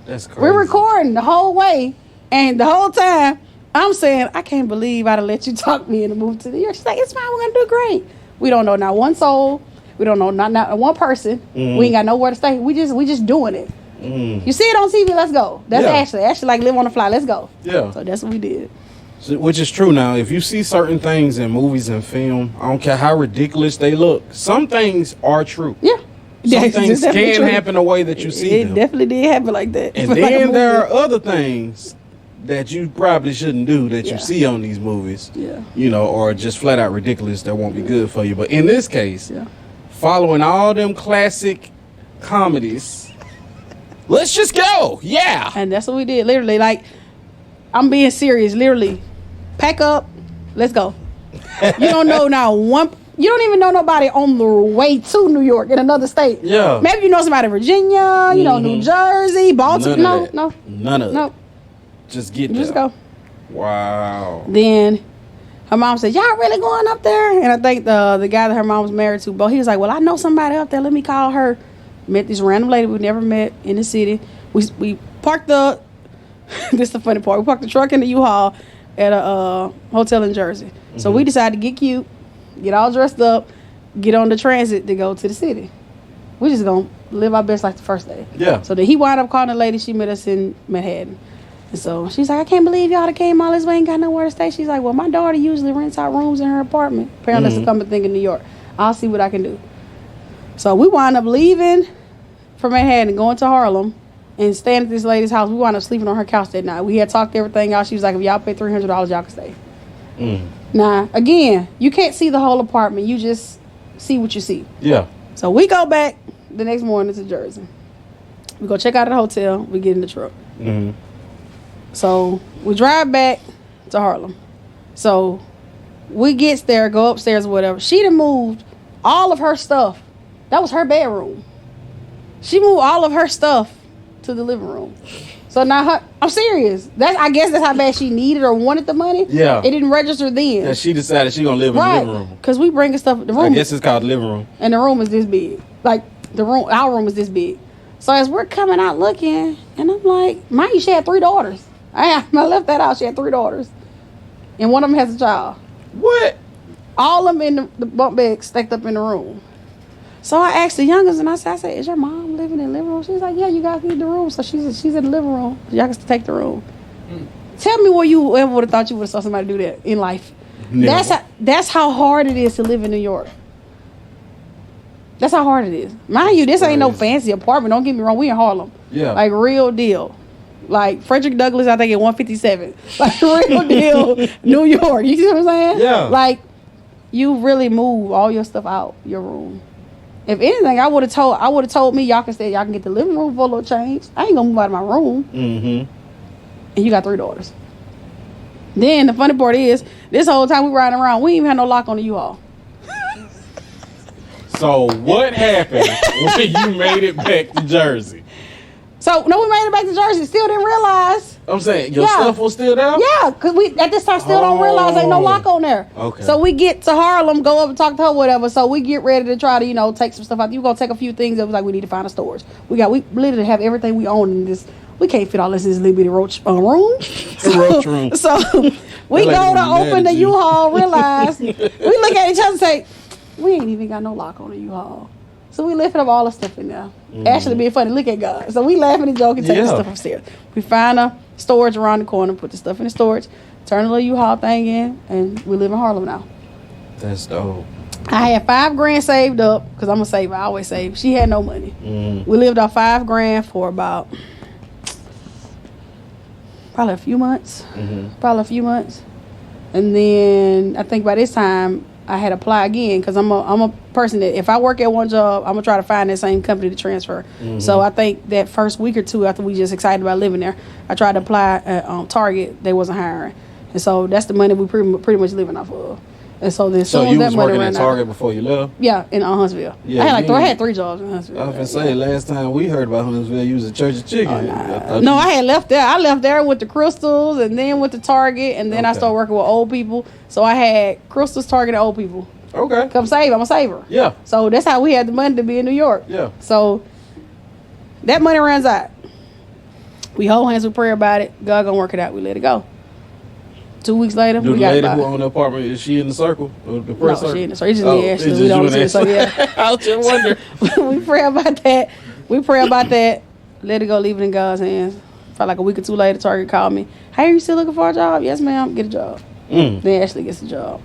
That's crazy. We're recording the whole way, and the whole time I'm saying, I can't believe I'd have let you talk me into moving to New York. She's like, it's fine, we're gonna do great. We don't know not one soul. We don't know not one person. We ain't got nowhere to stay. We just doing it. You see it on TV, let's go. That's Ashley. Ashley like live on the fly, let's go. Yeah. So that's what we did. So, which is true now. If you see certain things in movies and film, I don't care how ridiculous they look, some things are true. Yeah. Some things can happen the way that you see them. It definitely did happen like that. And then there are other things that you probably shouldn't do that you see on these movies. Yeah. You know, or just flat out ridiculous that won't be good for you. But in this case, following all them classic comedies, let's just go. Yeah. And that's what we did. Literally, like, I'm being serious. Literally, pack up. Let's go. You don't know now one. You don't even know nobody on the way to New York in another state. Yeah. Maybe you know somebody in Virginia. You know, New Jersey, Baltimore. No. None of it. Just get there. Just go. Wow. Then her mom said, y'all really going up there? And I think the guy that her mom was married to, he was like, well, I know somebody up there. Let me call her. Met this random lady we never met in the city. We parked this is the funny part. We parked the truck in the U-Haul at a hotel in Jersey. So we decided to get cute, get all dressed up, get on the transit to go to the city. We just gonna live our best like the first day. Yeah. So then he wound up calling the lady. She met us in Manhattan. And so she's like, I can't believe y'all came all this way, ain't got nowhere to stay. She's like, well, my daughter usually rents out rooms in her apartment. Apparently that's a common thing in New York. I'll see what I can do. So we wound up leaving from Manhattan and going to Harlem and staying at this lady's house. We wound up sleeping on her couch that night. We had talked everything out. She was like, if y'all pay $300, y'all can stay. Now, again, you can't see the whole apartment. You just see what you see. Yeah. So we go back the next morning to Jersey. We go check out the hotel. We get in the truck. So we drive back to Harlem. So we gets there, go upstairs or whatever. She done moved all of her stuff. That was her bedroom. She moved all of her stuff to the living room. So now I'm serious. I guess that's how bad she needed or wanted the money. Yeah. It didn't register then. That she decided she gonna live in the living room. Because we bringing stuff. The room. I guess it's called the living room. And the room is this big. Like our room is this big. So as we're coming out looking, and I'm like, mind you, she had 3 daughters. I left that out. She had 3 daughters. And one of them has a child. What? All of them in the bunk bed stacked up in the room. So I asked the youngest, and I said, "Is your mom living in the living room?" She's like, "Yeah, you guys need the room." So she's in the living room. Y'all can take the room. Tell me where you ever would have thought you would have saw somebody do that in life. Never. That's how hard it is to live in New York. That's how hard it is. Mind you, this ain't no fancy apartment. Don't get me wrong. We in Harlem. Yeah. Like, real deal. Like, Frederick Douglass, I think, at 157. Like, real deal, New York. You see what I'm saying? Yeah. Like, you really move all your stuff out your room. If anything, I would have told me y'all can get the living room for a little change. I ain't gonna move out of my room. Mm-hmm. And you got 3 daughters. Then the funny part is, this whole time we riding around, we ain't even had no lock on the U-Haul. So what happened when you made it back to Jersey? So, no, we made it back to Jersey. Still didn't realize. I'm saying, your stuff was still there? Yeah, because we, at this time, still don't realize ain't no lock on there. Okay. So, we get to Harlem, go up and talk to her, whatever. So, we get ready to try to, take some stuff out. You going to take a few things that was like, we need to find a storage. We literally have everything we own in this. We can't fit all this in this little bitty roach room. Roach room. So, we go to open the U-Haul, realize, we look at each other and say, we ain't even got no lock on the U-Haul. So we lifted up all the stuff in there. Actually being funny, look at God. So we laughing and joking, taking the stuff upstairs. We find a storage around the corner, put the stuff in the storage, turn the little U-Haul thing in, and we live in Harlem now. That's dope. I had $5,000 saved up, because I'm a saver, I always save. She had no money. We lived off $5,000 for about probably a few months. And then I think by this time I had to apply again, because I'm a person that if I work at one job, I'm gonna try to find that same company to transfer. So I think that first week or two after we just excited about living there, I tried to apply at Target. They wasn't hiring, and so that's the money we pretty much living off of. And so then So you was working at Target before you left? Yeah, in Huntsville. Yeah, I had 3 jobs in Huntsville. I was gonna say, last time we heard about Huntsville, you was at Church of Chicken. No, I had left there. I left there with the Crystals, and then with the Target, and then I started working with old people. So I had Crystals, Target, and old people. Okay. Come save. I'm a saver. Yeah. So that's how we had the money to be in New York. Yeah. So that money runs out. We hold hands, we pray about it. God gonna work it out. We let it go. 2 weeks later, Do we the got lady who owned the apartment, is she in the circle? Or the prayer circle? She in the circle. It's just me, Ashley. It's We just don't you see it, so and yeah. I was just wondering. We pray about that. Let it go, leave it in God's hands. Probably like a week or two later, Target called me. Hey, are you still looking for a job? Yes, ma'am. Get a job. Then Ashley gets a job.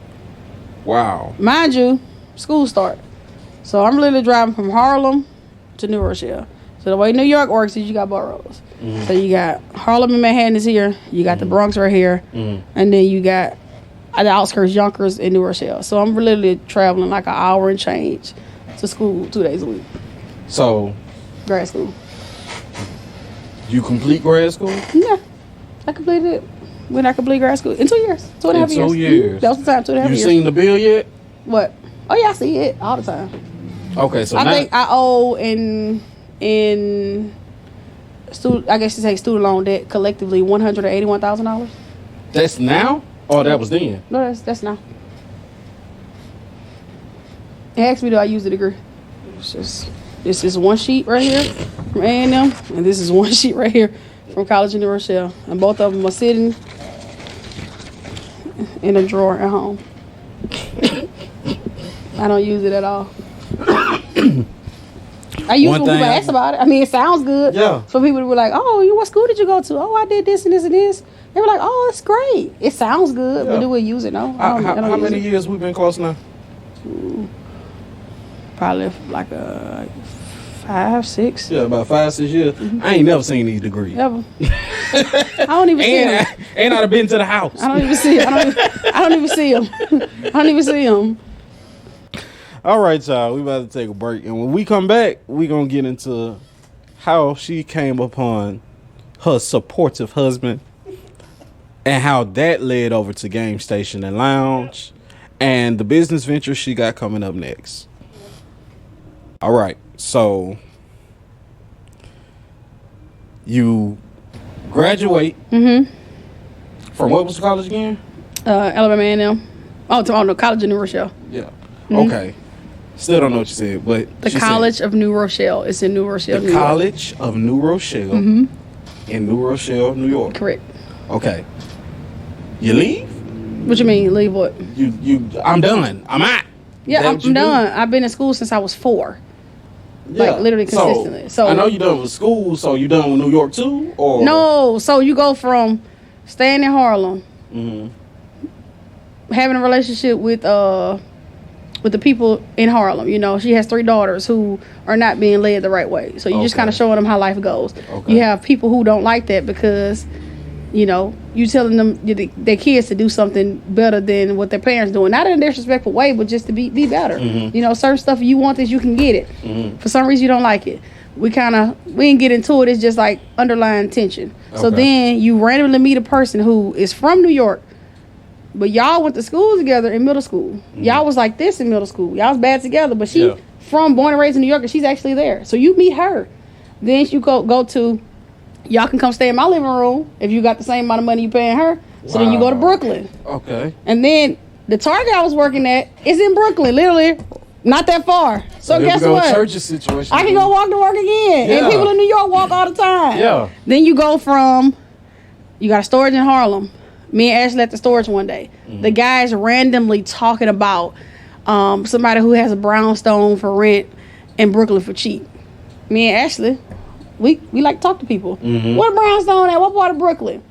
Wow. Mind you, school start. So I'm literally driving from Harlem to New Rochelle. So the way New York works is you got boroughs. So you got Harlem and Manhattan is here. You got the Bronx right here. And then you got the outskirts, Yonkers, and New Rochelle. So I'm literally traveling like an hour and change to school 2 days a week. So Grad school. you complete grad school? Yeah. I completed it when I completed grad school in 2 years. 2.5 years. 2 years. That was the time, 2.5 years. You seen the bill yet? What? Oh, yeah, I see it all the time. Okay, so I now, think I owe in student, I guess you say student loan debt collectively $181,000. that's now? Or that was then? No, that's now. It asked me, do I use the degree? This is one sheet right here from A&M, and this is one sheet right here from College of New Rochelle, and both of them are sitting in a drawer at home. I don't use it at all. I use it when people ask about it. I mean, it sounds good. Yeah. For people to be like, oh, what school did you go to? Oh, I did this and this and this. They were like, oh, it's great. It sounds good, but do we use it? No. I don't How use many it. years we been close now? Probably like 5, 6. Yeah, about 5, 6 years. I ain't never seen these degrees. Ever. I don't even see them. And I'd have been to the house. I don't even see them. I don't even see them. I don't even see them. All right, y'all. We about to take a break. And when we come back, we going to get into how she came upon her supportive husband and how that led over to Game Station and Lounge and the business venture she got coming up next. All right. So you graduate from what was the college again? Alabama A&M. Oh, no, College of New Rochelle. Yeah. Okay. Still don't know what you said, but The College of New Rochelle. It's in New Rochelle, the New York. College of New Rochelle in New Rochelle, New York. Correct. Okay. You leave? What you mean, leave what? I'm done. I'm out. Yeah, I'm done. I've been in school since I was 4. Yeah. Like, literally consistently. So I know you done with school, so you done with New York too? Or no, so you go from staying in Harlem, having a relationship with the people in Harlem. You know, she has 3 daughters who are not being led the right way. So you just kind of showing them how life goes. Okay. You have people who don't like that because, you know, you telling them their kids to do something better than what their parents doing. Not in a disrespectful way, but just to be better. You know, certain stuff, you want this, you can get it. For some reason, you don't like it. We didn't get into it. It's just like underlying tension. Okay. So then you randomly meet a person who is from New York, but y'all went to school together in middle school. Y'all was like this in middle school. Y'all was bad together, but she born and raised in New York, and she's actually there. So you meet her. Then you go to, y'all can come stay in my living room if you got the same amount of money you paying her. So then you go to Brooklyn. Okay. And then the Target I was working at is in Brooklyn, literally not that far. So guess what? Church's situation. I can go walk to work again. Yeah. And people in New York walk all the time. Yeah. Then you go from, you got a storage in Harlem. Me and Ashley at the storage one day. The guy's randomly talking about somebody who has a brownstone for rent in Brooklyn for cheap. Me and Ashley, we like to talk to people. What a brownstone at? What part of Brooklyn?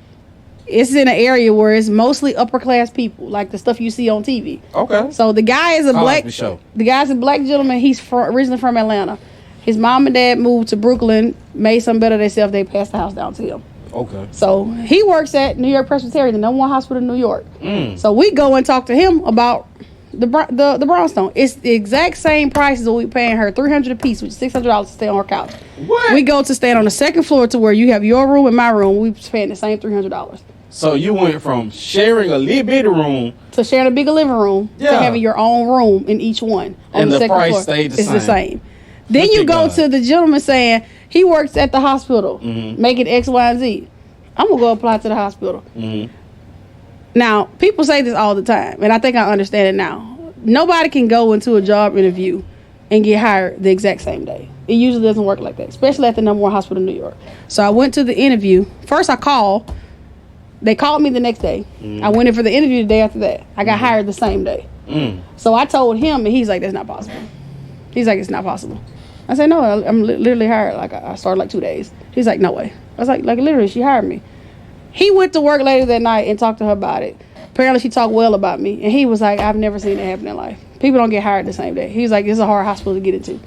It's in an area where it's mostly upper class people, like the stuff you see on TV. Okay. So the guy is the guy's a black gentleman. He's originally from Atlanta. His mom and dad moved to Brooklyn, made something better themselves. They passed the house down to him. Okay. So he works at New York Presbyterian, the #1 hospital in New York. So we go and talk to him about the brownstone. It's the exact same price as what we paying her, $300 a piece, which is $600 to stay on her couch. What? We go to stand on the second floor to where you have your room and my room. We paying the same $300. So you went from sharing a little bitty room to sharing a bigger living room to having your own room in each one. And the price stayed the same. It's the same. Then you go to the gentleman saying he works at the hospital, making X, Y, and Z. I'm going to go apply to the hospital. Now, people say this all the time, and I think I understand it now. Nobody can go into a job interview and get hired the exact same day. It usually doesn't work like that, especially at the #1 hospital in New York. So I went to the interview. First, I called. They called me the next day. I went in for the interview the day after that. I got hired the same day. So I told him, and he's like, that's not possible. He's like, it's not possible. I said, no, I'm literally hired. Like, I started like 2 days. He's like, no way. I was like literally, she hired me. He went to work later that night and talked to her about it. Apparently, she talked well about me. And he was like, I've never seen it happen in life. People don't get hired the same day. He's like, it's a hard hospital to get into.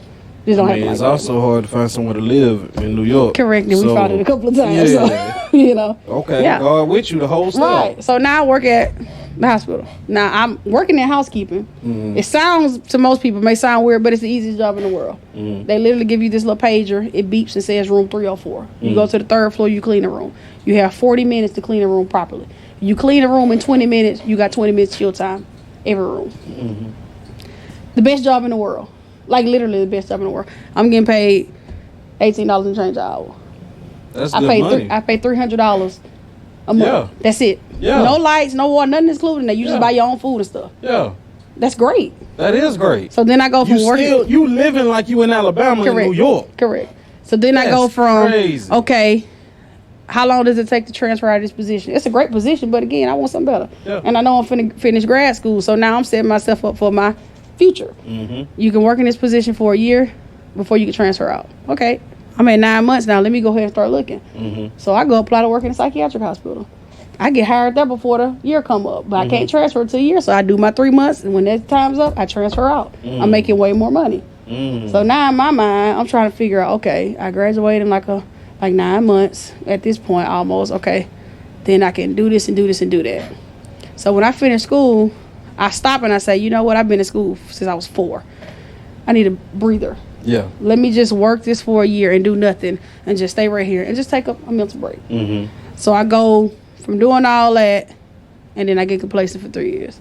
Just don't happen. It's also hard to find somewhere to live in New York. Correct. And we found it a couple of times. Yeah. So, you know. Okay. Yeah. God with you the whole time. Right. So now I work at the hospital. Now I'm working in housekeeping. It sounds, to most people, may sound weird, but it's the easiest job in the world. They literally give you this little pager. It beeps and says room 304. You go to the 3rd floor, you clean the room. You have 40 minutes to clean the room properly. You clean the room in 20 minutes, you got 20 minutes chill time. Every room. The best job in the world. Like literally the best job in the world. I'm getting paid $18 and change an hour. That's good money. I pay $300 a month. Yeah. That's it. Yeah. No lights, no water, nothing included. You just buy your own food and stuff. Yeah. That's great. That is great. So then I go from working. You living like you in Alabama and New York. Correct. So then I go from crazy. Okay, how long does it take to transfer out of this position? It's a great position, but again, I want something better. Yeah. And I know I'm finna finish grad school, so now I'm setting myself up for my future. You can work in this position for a year before you can transfer out. Okay, I'm at 9 months now. Let me go ahead and start looking. So I go apply to work in a psychiatric hospital. I get hired there before the year come up, but I can't transfer until a year. So I do my 3 months, and when that time's up, I transfer out. I'm making way more money. So now in my mind, I'm trying to figure out. Okay, I graduated in like 9 months at this point almost. Okay, then I can do this and do this and do that. So when I finish school, I stop and I say, you know what? I've been in school since I was 4. I need a breather. Yeah. Let me just work this for a year and do nothing and just stay right here and just take a mental break. So I go from doing all that, and then I get complacent for 3 years.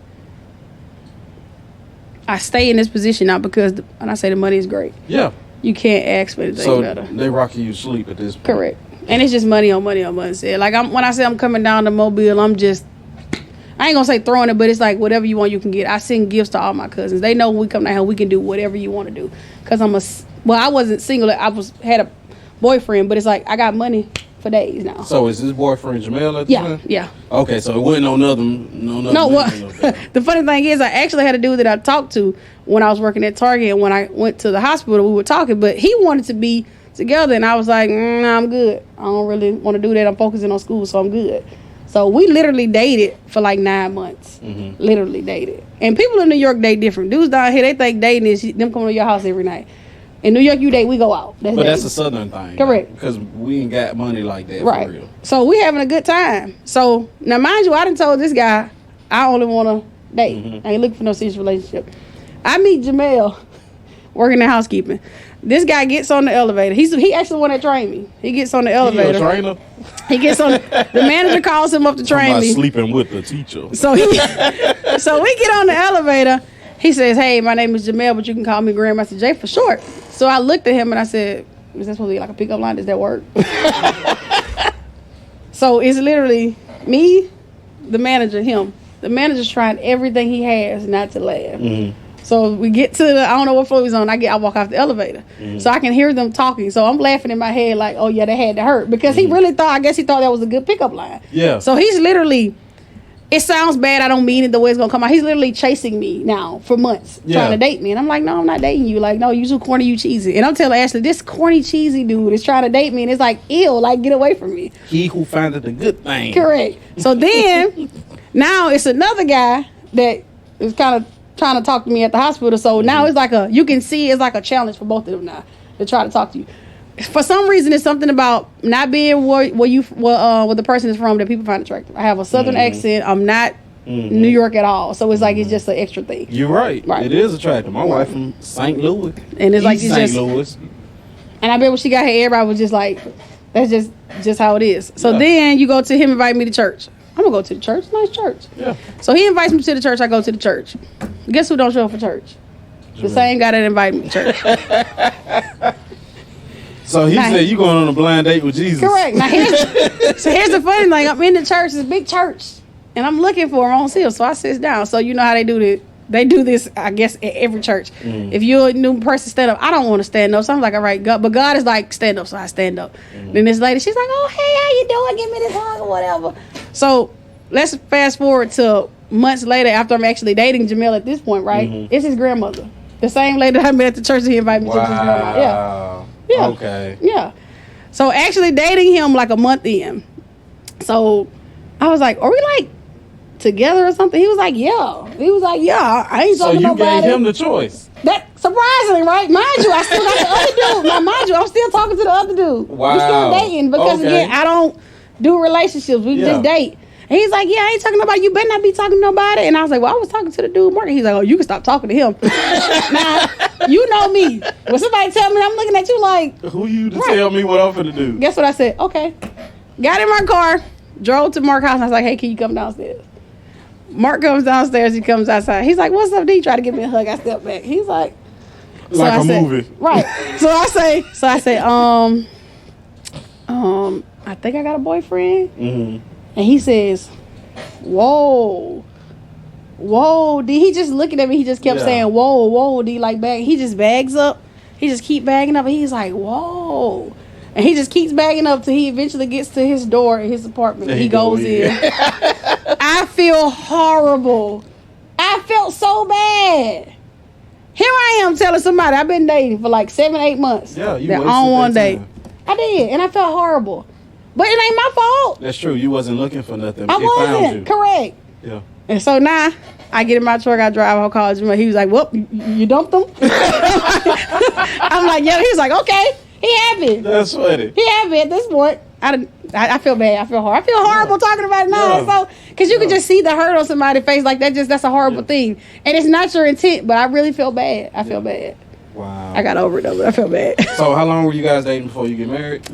I stay in this position now because, and I say the money is great. Yeah. You can't ask for anything better. So they rocking you sleep at this point. Correct. And it's just money on money on money. Like when I say I'm coming down to Mobile, I'm just, I ain't gonna say throwing it, but it's like whatever you want, you can get. I send gifts to all my cousins. They know when we come down here, we can do whatever you want to do. Cause I wasn't single. I had a boyfriend, but it's like I got money for days now. So is this boyfriend Jamel at the time? Yeah. Okay, so it wasn't No, what? The funny thing is, I actually had a dude that I talked to when I was working at Target, and when I went to the hospital, we were talking, but he wanted to be together, and I was like, nah, I'm good. I don't really want to do that. I'm focusing on school, so I'm good. So we literally dated for like 9 months. Mm-hmm. Literally dated. And people in New York date different. Dudes down here, they think dating is them coming to your house every night. In New York, you date, we go out. But that's a southern thing. Correct. Because we ain't got money like that right. for real. So we having a good time. So now mind you, I done told this guy I only want to date. Mm-hmm. I ain't looking for no serious relationship. I meet Jamel working in housekeeping. This guy gets on the elevator. He actually the one that trained me. He gets on the elevator. You a trainer? He gets on. The manager calls him up to train me. Sleeping with the teacher. So we get on the elevator. He says, "Hey, my name is Jamel, but you can call me Grandmaster J for short." So I looked at him and I said, "Is that supposed to be like a pickup line? Does that work?" So it's literally me, the manager, him. The manager's trying everything he has not to laugh. Mm-hmm. So we get to I don't know what floor he's on. I walk off the elevator. Mm-hmm. So I can hear them talking. So I'm laughing in my head like, oh yeah, that had to hurt. Because he really thought, I guess he thought that was a good pickup line. Yeah. So he's literally, it sounds bad, I don't mean it the way it's gonna come out. He's literally chasing me now for months, trying to date me. And I'm like, no, I'm not dating you. Like, no, you too corny, you cheesy. And I'm telling Ashley, this corny, cheesy dude is trying to date me. And it's like, ew, like, get away from me. He who findeth the good thing. Correct. So then, now it's another guy that is kind of trying to talk to me at the hospital. So now it's like you can see it's like a challenge for both of them now to try to talk to you. For some reason, it's something about not being where the person is from that people find attractive. I have a southern accent. I'm not New York at all. So it's like it's just an extra thing. You're right. It is attractive. My wife from St. Louis. And it's like East St. Louis. And I bet when she got here, everybody was just like, that's just how it is. So then you go to him, invite me to church. I'm gonna go to the church. Nice church. Yeah. So he invites me to the church. I go to the church. Guess who don't show up for church? The same guy that invited me to church. So he said you going on a blind date with Jesus. Correct. Now here's the funny thing. I'm in the church. It's a big church, and I'm looking for him. I don't see him. So I sit down. So you know how they do this. They do this, I guess, at every church. If you're a new person, stand up. I don't want to stand up. So I'm like, all right, God. But God is like, stand up. So I stand up. Then this lady, she's like, oh, hey, how you doing? Give me this hug or whatever. So let's fast forward to months later after I'm actually dating Jamel at this point, right? It's his grandmother. The same lady that I met at the church he invited me to his grandma. Yeah. Okay. Yeah. So actually dating him like a month in. So I was like, are we like together or something? He was like, yeah. I ain't talking to nobody. So you gave him the choice. That surprisingly, right? Mind you, I still got the other dude. Now, mind you, I'm still talking to the other dude. Wow. We're still dating because again, I don't do relationships. We just date. And he's like, yeah, I ain't talking to nobody. You better not be talking to nobody. And I was like, well, I was talking to the dude Mark. He's like, oh, you can stop talking to him. Now, you know me. When somebody tell me, I'm looking at you like, who you to tell me what I'm finna do? Guess what I said? Okay. Got in my car, drove to Mark's house, and I was like, hey, can you come downstairs? Mark comes downstairs, he comes outside. He's like, what's up, D? Try to give me a hug. I step back. He's like, like a movie. Right. So I say, I think I got a boyfriend. And he says, whoa, D. He just looking at me. He just kept saying, whoa, D. Like bag. He just bags up. He just keep bagging up. And he's like, whoa. And he just keeps bagging up till he eventually gets to his door in his apartment. And he goes in. I feel horrible. I felt so bad. Here I am telling somebody I've been dating for like 7-8 months. Yeah, you that wasted on one that date. time. I did, and I felt horrible. But it ain't my fault. That's true. You wasn't looking for nothing. I It wasn't. found you. Correct. Yeah. And so now I get in my truck, I drive, I'll call Jamel. He was like, well, you dumped him? I'm like, yeah. He was like, okay. He happy. That's funny. He happy at this point. I feel bad. I feel horrible. I feel horrible talking about it now. Yeah. So, because you can just see the hurt on somebody's face like that. That's a horrible thing. And it's not your intent, but I really feel bad. I feel bad. Wow. I got over it though, but I feel bad. So how long were you guys dating before you get married?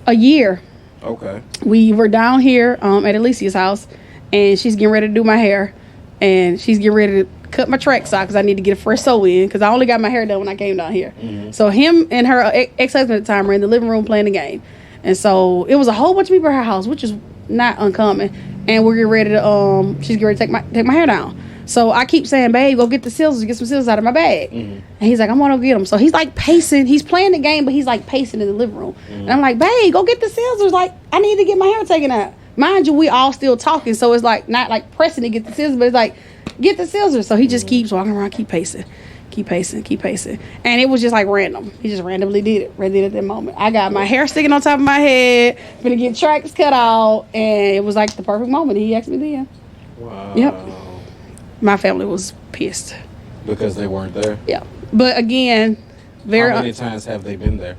A year. Okay. We were down here at Alicia's house, and she's getting ready to do my hair, and she's getting ready to cut my tracks out because I need to get a fresh sew in because I only got my hair done when I came down here. So him and her ex-husband at the time were in the living room playing the game, and so it was a whole bunch of people at her house, which is not uncommon. And we're getting ready to she's getting ready to take my hair down. So I keep saying, babe, go get the scissors, get some scissors out of my bag. And he's like, I'm gonna go get them. So he's like pacing. He's playing the game, but he's like pacing in the living room. And I'm like, babe, go get the scissors. Like, I need to get my hair taken out. Mind you, we all still talking. So it's like not like pressing to get the scissors, but it's like, get the scissors. So he just keeps walking around, keep pacing. And it was just like random. He just randomly did it right then at that moment. I got my hair sticking on top of my head, gonna get tracks cut out, and it was like the perfect moment. He asked me then. Wow. Yep. My family was pissed. Because they weren't there? Yeah. But again, How many times have they been there?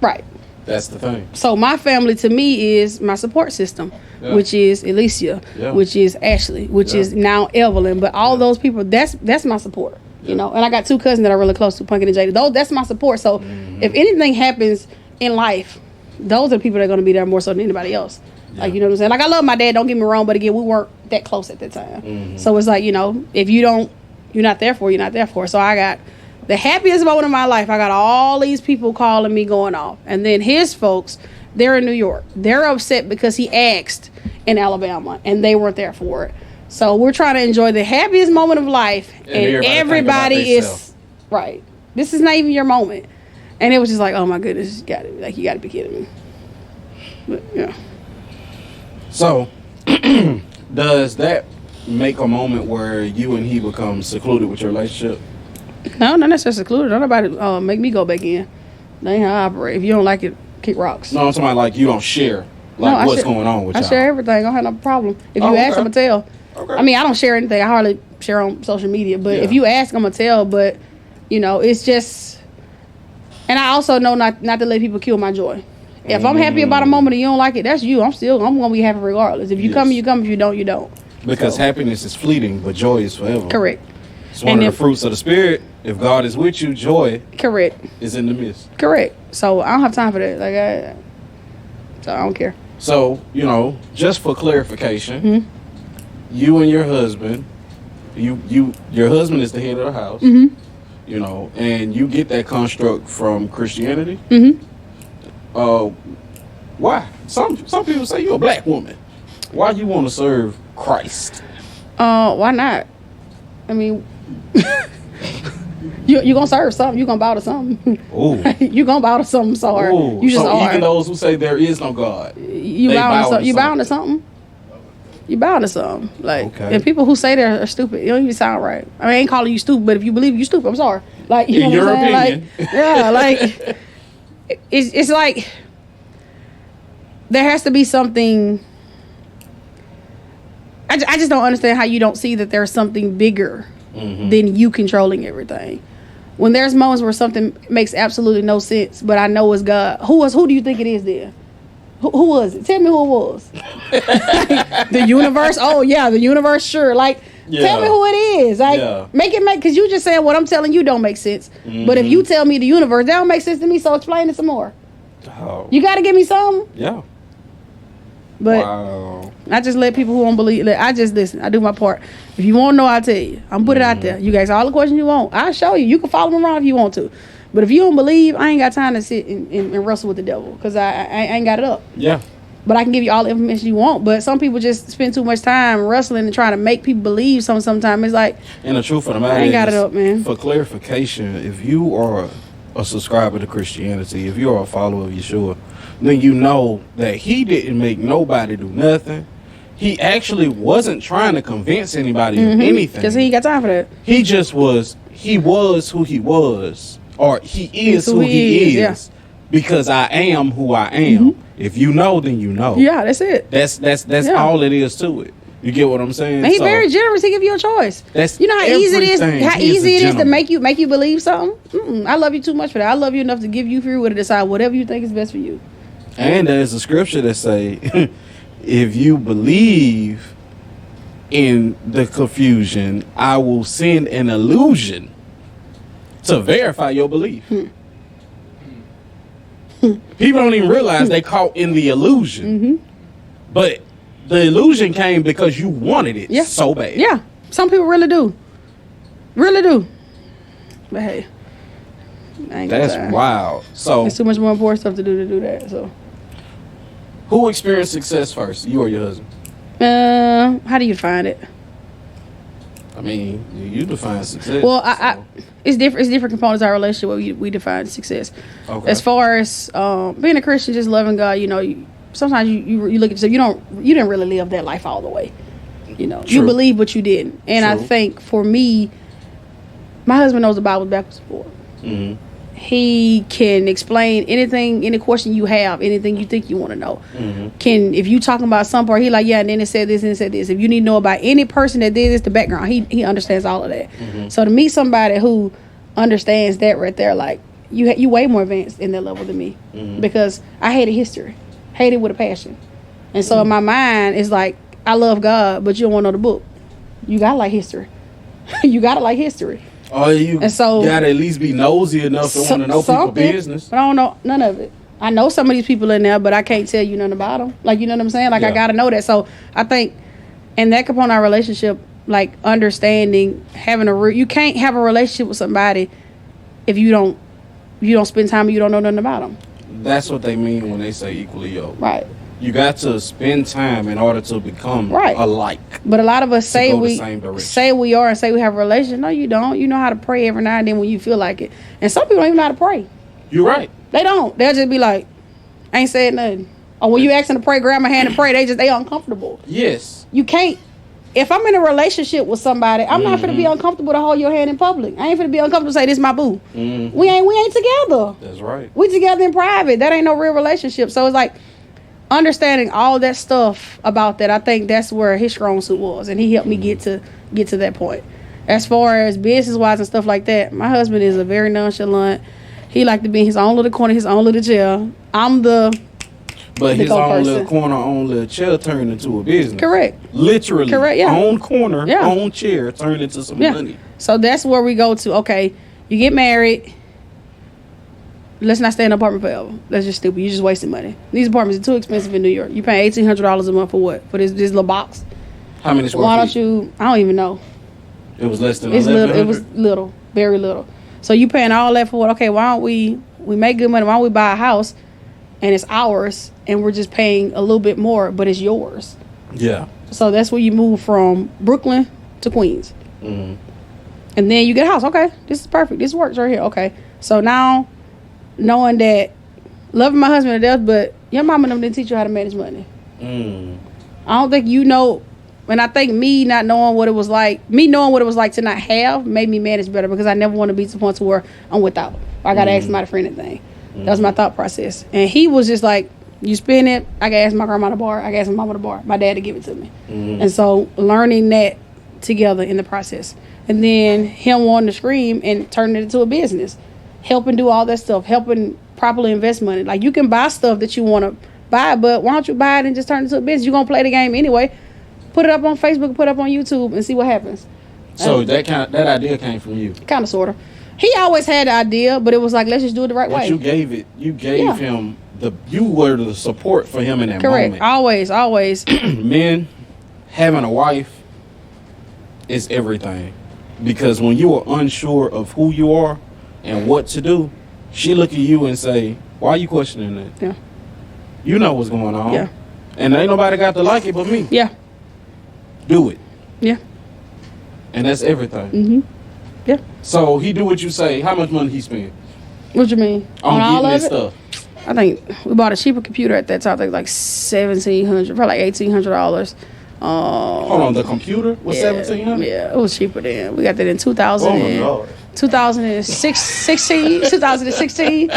Right. That's the thing. So my family to me is my support system, which is Alicia, which is Ashley, which is now Evelyn. But all those people, that's my support. You know, and I got 2 cousins that are really close to Pumpkin and Jada. That's my support. So if anything happens in life, those are the people that are going to be there more so than anybody else. Like, you know what I'm saying? Like, I love my dad, don't get me wrong, but again, we weren't that close at that time. So it's like, you know, if you're not there for, you're not there for. So I got the happiest moment of my life. I got all these people calling me going off. And then his folks, they're in New York. They're upset because he asked in Alabama and they weren't there for it. So we're trying to enjoy the happiest moment of life, and everybody is right. This is not even your moment, and it was just like, oh my goodness, you got to be kidding me. But yeah. So, does that make a moment where you and he become secluded with your relationship? No, not necessarily secluded. Don't nobody make me go back in. That ain't how I operate. If you don't like it, kick rocks. No, I'm talking about like you don't share what's going on with y'all. I share everything. I don't have no problem. If you ask, I'm gonna tell. Okay. I mean, I don't share anything. I hardly share on social media. But if you ask, I'm going to tell. But, you know, it's just... And I also know not to let people kill my joy. If I'm happy about a moment and you don't like it, that's you. I'm going to be happy regardless. If you come, you come. If you don't, you don't. Because happiness is fleeting, but joy is forever. Correct. It's one of the fruits of the Spirit. If God is with you, joy is in the midst. Correct. So I don't have time for that. So I don't care. So, you know, just for clarification... You and your husband, your husband is the head of the house, you know, and you get that construct from Christianity. Why? Some people say you're a black woman. Why you want to serve Christ? Why not? I mean, you gonna serve something. You gonna bow to something. Ooh. You gonna bow to something. Sorry, you just are. Even those who say there is no God, you bow to something. You bound to something. Like, and people who say they're stupid, it don't even sound right. I mean, I ain't calling you stupid, but if you believe you stupid, I'm sorry. Like, you know your what I'm saying? opinion. Like, yeah, like, it's like, there has to be something. I just don't understand how you don't see that there's something bigger than you controlling everything. When there's moments where something makes absolutely no sense, but I know it's God. Who do you think it is then? Who was it? Tell me who it was. The universe? Oh, yeah, the universe, sure. Like, tell me who it is. Like, make it because you just saying what I'm telling you don't make sense. But if you tell me the universe, that don't make sense to me, so explain it some more. Oh. You got to give me something. Yeah. But I just let people who don't believe, I just listen. I do my part. If you want to know, I'll tell you. I'm put it out there. You guys, all the questions you want, I'll show you. You can follow me around if you want to. But if you don't believe, I ain't got time to sit and wrestle with the devil because I ain't got it up. Yeah. But I can give you all the information you want. But some people just spend too much time wrestling and trying to make people believe something sometimes. It's like... And the truth of the matter I ain't got it up, man. For clarification, if you are a subscriber to Christianity, if you are a follower of Yeshua, then you know that he didn't make nobody do nothing. He actually wasn't trying to convince anybody of anything. Because he ain't got time for that. He just was... He was who he was. Or he is who he is. Yeah. Because I am who I am. If you know, then you know. Yeah, that's it. That's all it is to it. You get what I'm saying? And he's very generous. He give you a choice. That's you know how easy it is. How easy it is to make you believe something. I love you too much for that. I love you enough to give you free will to decide whatever you think is best for you. And there's a scripture that say, if you believe in the confusion, I will send an illusion to verify your belief. People don't even realize they caught in the illusion. But the illusion came because you wanted it so bad. Yeah. Some people really do. Really do. But hey. That's wild. So there's too much more important stuff to do that. So who experienced success first? You or your husband? How do you find it? I mean, you define success. Well, it's different. It's different components of our relationship where we define success. Okay. As far as being a Christian, just loving God, you know, sometimes you look at yourself, you didn't really live that life all the way. You know, True. you believe, but you didn't. And True. I think for me, my husband knows the Bible backwards and forward. Mm-hmm. He can explain anything, any question you have, anything you think you want to know. Mm-hmm. If you talking about some part, he like, yeah, and then it said this and it said this. If you need to know about any person that did this, the background, he understands all of that. Mm-hmm. So to meet somebody who understands that right there, like you way more advanced in that level than me, because I hated history, hated with a passion, and so in my mind it's like I love God, but you don't want to know the book. You gotta like history. You gotta like history. Oh, you And so- gotta at least be nosy enough to want to know people's something, business. But I don't know none of it. I know some of these people in there, but I can't tell you nothing about them. Like, you know what I'm saying? Like, I Yeah. gotta know that. So I think, and that component of our relationship, like understanding, having you can't have a relationship with somebody if you don't spend time and you don't know nothing about them. That's what they mean when they say equally yoked. Right. You got to spend time in order to become Right. alike. But a lot of us say go the we same direction. say we are and say we have a relationship. No, you don't. You know how to pray every now and then when you feel like it. And some people don't even know how to pray. You're right. They don't. They'll just be like, ain't said nothing. Or when you ask them to pray, grab my hand and pray, they uncomfortable. Yes. You can't. If I'm in a relationship with somebody, I'm not gonna be uncomfortable to hold your hand in public. I ain't gonna be uncomfortable to say this is my boo. We ain't together. That's right. We together in private. That ain't no real relationship. So it's like understanding all that stuff about that. I think that's where his strong suit was, and he helped me get to that point. As far as business wise and stuff like that, my husband is a very nonchalant. He like to be in his own little corner, his own little chair. I'm the But his own person. little corner, own little chair turned into a business. correct. Literally. Correct, yeah. Own corner, Yeah. own chair turned into some Yeah. money. So that's where we go to. Okay, you get married. Let's not stay in an apartment forever. That's just stupid. You're just wasting money. These apartments are too expensive in New York. You pay $1,800 a month for what? For this little box? How many square Why don't feet? you? I don't even know. It was less than It's little. It 1,100? was little, very little. So you paying all that for what? Okay, why don't we make good money? Why don't we buy a house, and it's ours, and we're just paying a little bit more, but it's yours. Yeah. So that's where you move from Brooklyn to Queens. Mm-hmm. And then you get a house. Okay, this is perfect. This works right here. Okay. So now, knowing that, loving my husband to death, but your mama and them didn't teach you how to manage money. I don't think you know. And I think me knowing what it was like to not have, made me manage better, because I never want to be to the point to where I'm without. I got to ask somebody for anything. That was my thought process. And he was just like, you spend it, I got to ask my grandma to borrow, I got to ask my mama to borrow, my dad to give it to me. And so learning that together in the process. And then him wanting to scream and turning it into a business. Helping do all that stuff. Helping properly invest money. Like, you can buy stuff that you want to buy, but why don't you buy it and just turn it into a business? You're going to play the game anyway. Put it up on Facebook, put it up on YouTube, and see what happens. So that idea came from you. Kind of, sort of. He always had the idea, but it was like, let's just do it the right But way. you gave him you were the support for him in that Correct. moment. Always. Men, having a wife is everything. Because when you are unsure of who you are and what to do, she look at you and say, why are you questioning that? Yeah. You know what's going on. Yeah. And ain't nobody got to like it but me. Yeah. Do it. Yeah. And that's everything. Mm-hmm. Yeah. So he do what you say. How much money he spend What you mean? on all getting of this it? stuff? I think we bought a cheaper computer at that time. I think like $1,700, probably like $1,800. Hold on, the computer was $1,700? Yeah, it was cheaper then. We got that in 2000 Oh my and- God. 2016.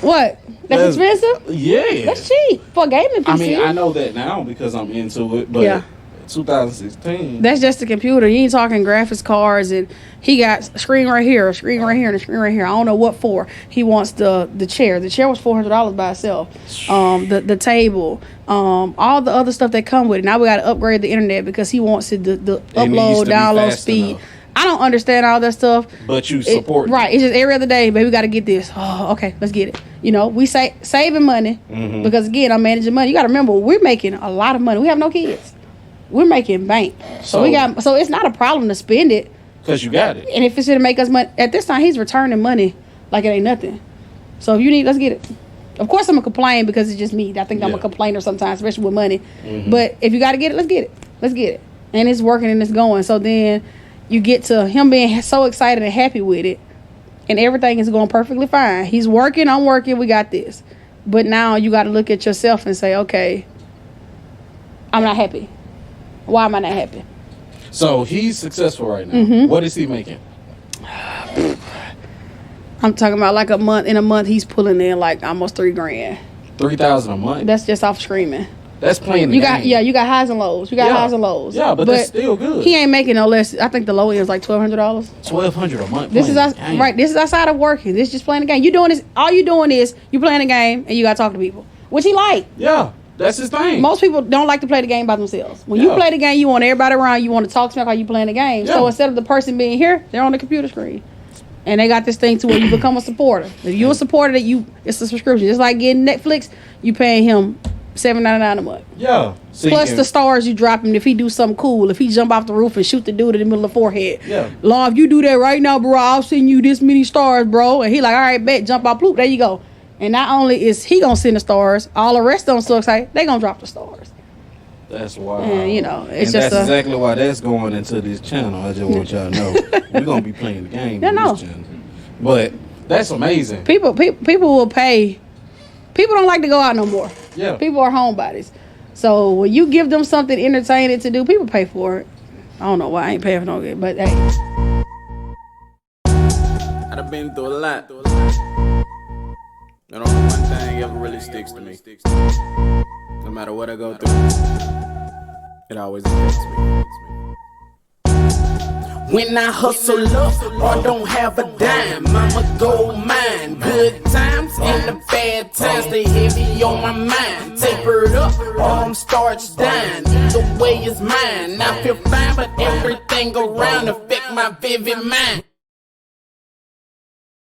What? That's expensive? Yeah. That's cheap for a gaming PC. I mean, I know that now because I'm into it, but Yeah. 2016. That's just the computer. You ain't talking graphics cards, and he got a screen right here, a screen right here, and a screen right here. I don't know what for. He wants the chair. The chair was $400 by itself. The table, all the other stuff that come with it. Now we got to upgrade the internet because he wants it the It needs upload, to be download fast speed. enough. I don't understand all that stuff. But you support Right. It's just every other day, baby, we got to get this. Oh, okay, let's get it. You know, we saving money because, again, I'm managing money. You got to remember, we're making a lot of money. We have no kids. We're making bank. So it's not a problem to spend it. Because you got it. And if it's going to make us money, at this time, he's returning money like it ain't nothing. So if you need, let's get it. Of course, I'm going to complain because it's just me. I think I'm a complainer sometimes, especially with money. But if you got to get it, let's get it. Let's get it. And it's working and it's going. So then you get to him being so excited and happy with it, and everything is going perfectly fine. He's working, I'm working, we got this. But now you got to look at yourself and say, okay, I'm not happy. Why am I not happy? So he's successful right now. Mm-hmm. What is he making? I'm talking about like in a month he's pulling in like almost $3,000. $3,000 a month. That's just off screaming. That's playing the game. You got highs and lows. Yeah, but that's still good. He ain't making no less. I think the low end is like $1,200. $1,200 a month. This is right. This is outside of working. This is just playing the game. You doing this? All you doing is you playing the game and you got to talk to people, which he like. Yeah, that's his thing. Most people don't like to play the game by themselves. When you play the game, you want everybody around. You want to talk to them how you playing the game. Yeah. So instead of the person being here, they're on the computer screen. And they got this thing to where you become a supporter. If you're a supporter, it's a subscription. Just like getting Netflix, you paying him $7.99 a month. Yeah. Plus the stars you drop him if he do something cool. If he jump off the roof and shoot the dude in the middle of the forehead. Yeah. Long, if you do that right now, bro, I'll send you this many stars, bro. And he like, all right, bet, jump off, bloop, there you go. And not only is he gonna send the stars, all the rest of them so excited, they gonna drop the stars. That's wild. And it's just that's exactly why that's going into this channel. I just want y'all to know we're gonna be playing the game on this channel. But that's amazing. People will pay. People don't like to go out no more. Yeah. People are homebodies. So when you give them something entertaining to do, people pay for it. I don't know why I ain't paying for no good, but hey. I've been through a lot. And only one thing ever really sticks to me. No matter what I go through, it always affects me. When I hustle up or don't have a dime, I'ma go mine. Good times and the bad times, they heavy on my mind. Tapered up, arms starch down. Either way is mine. I feel fine, but everything around affect my vivid mind.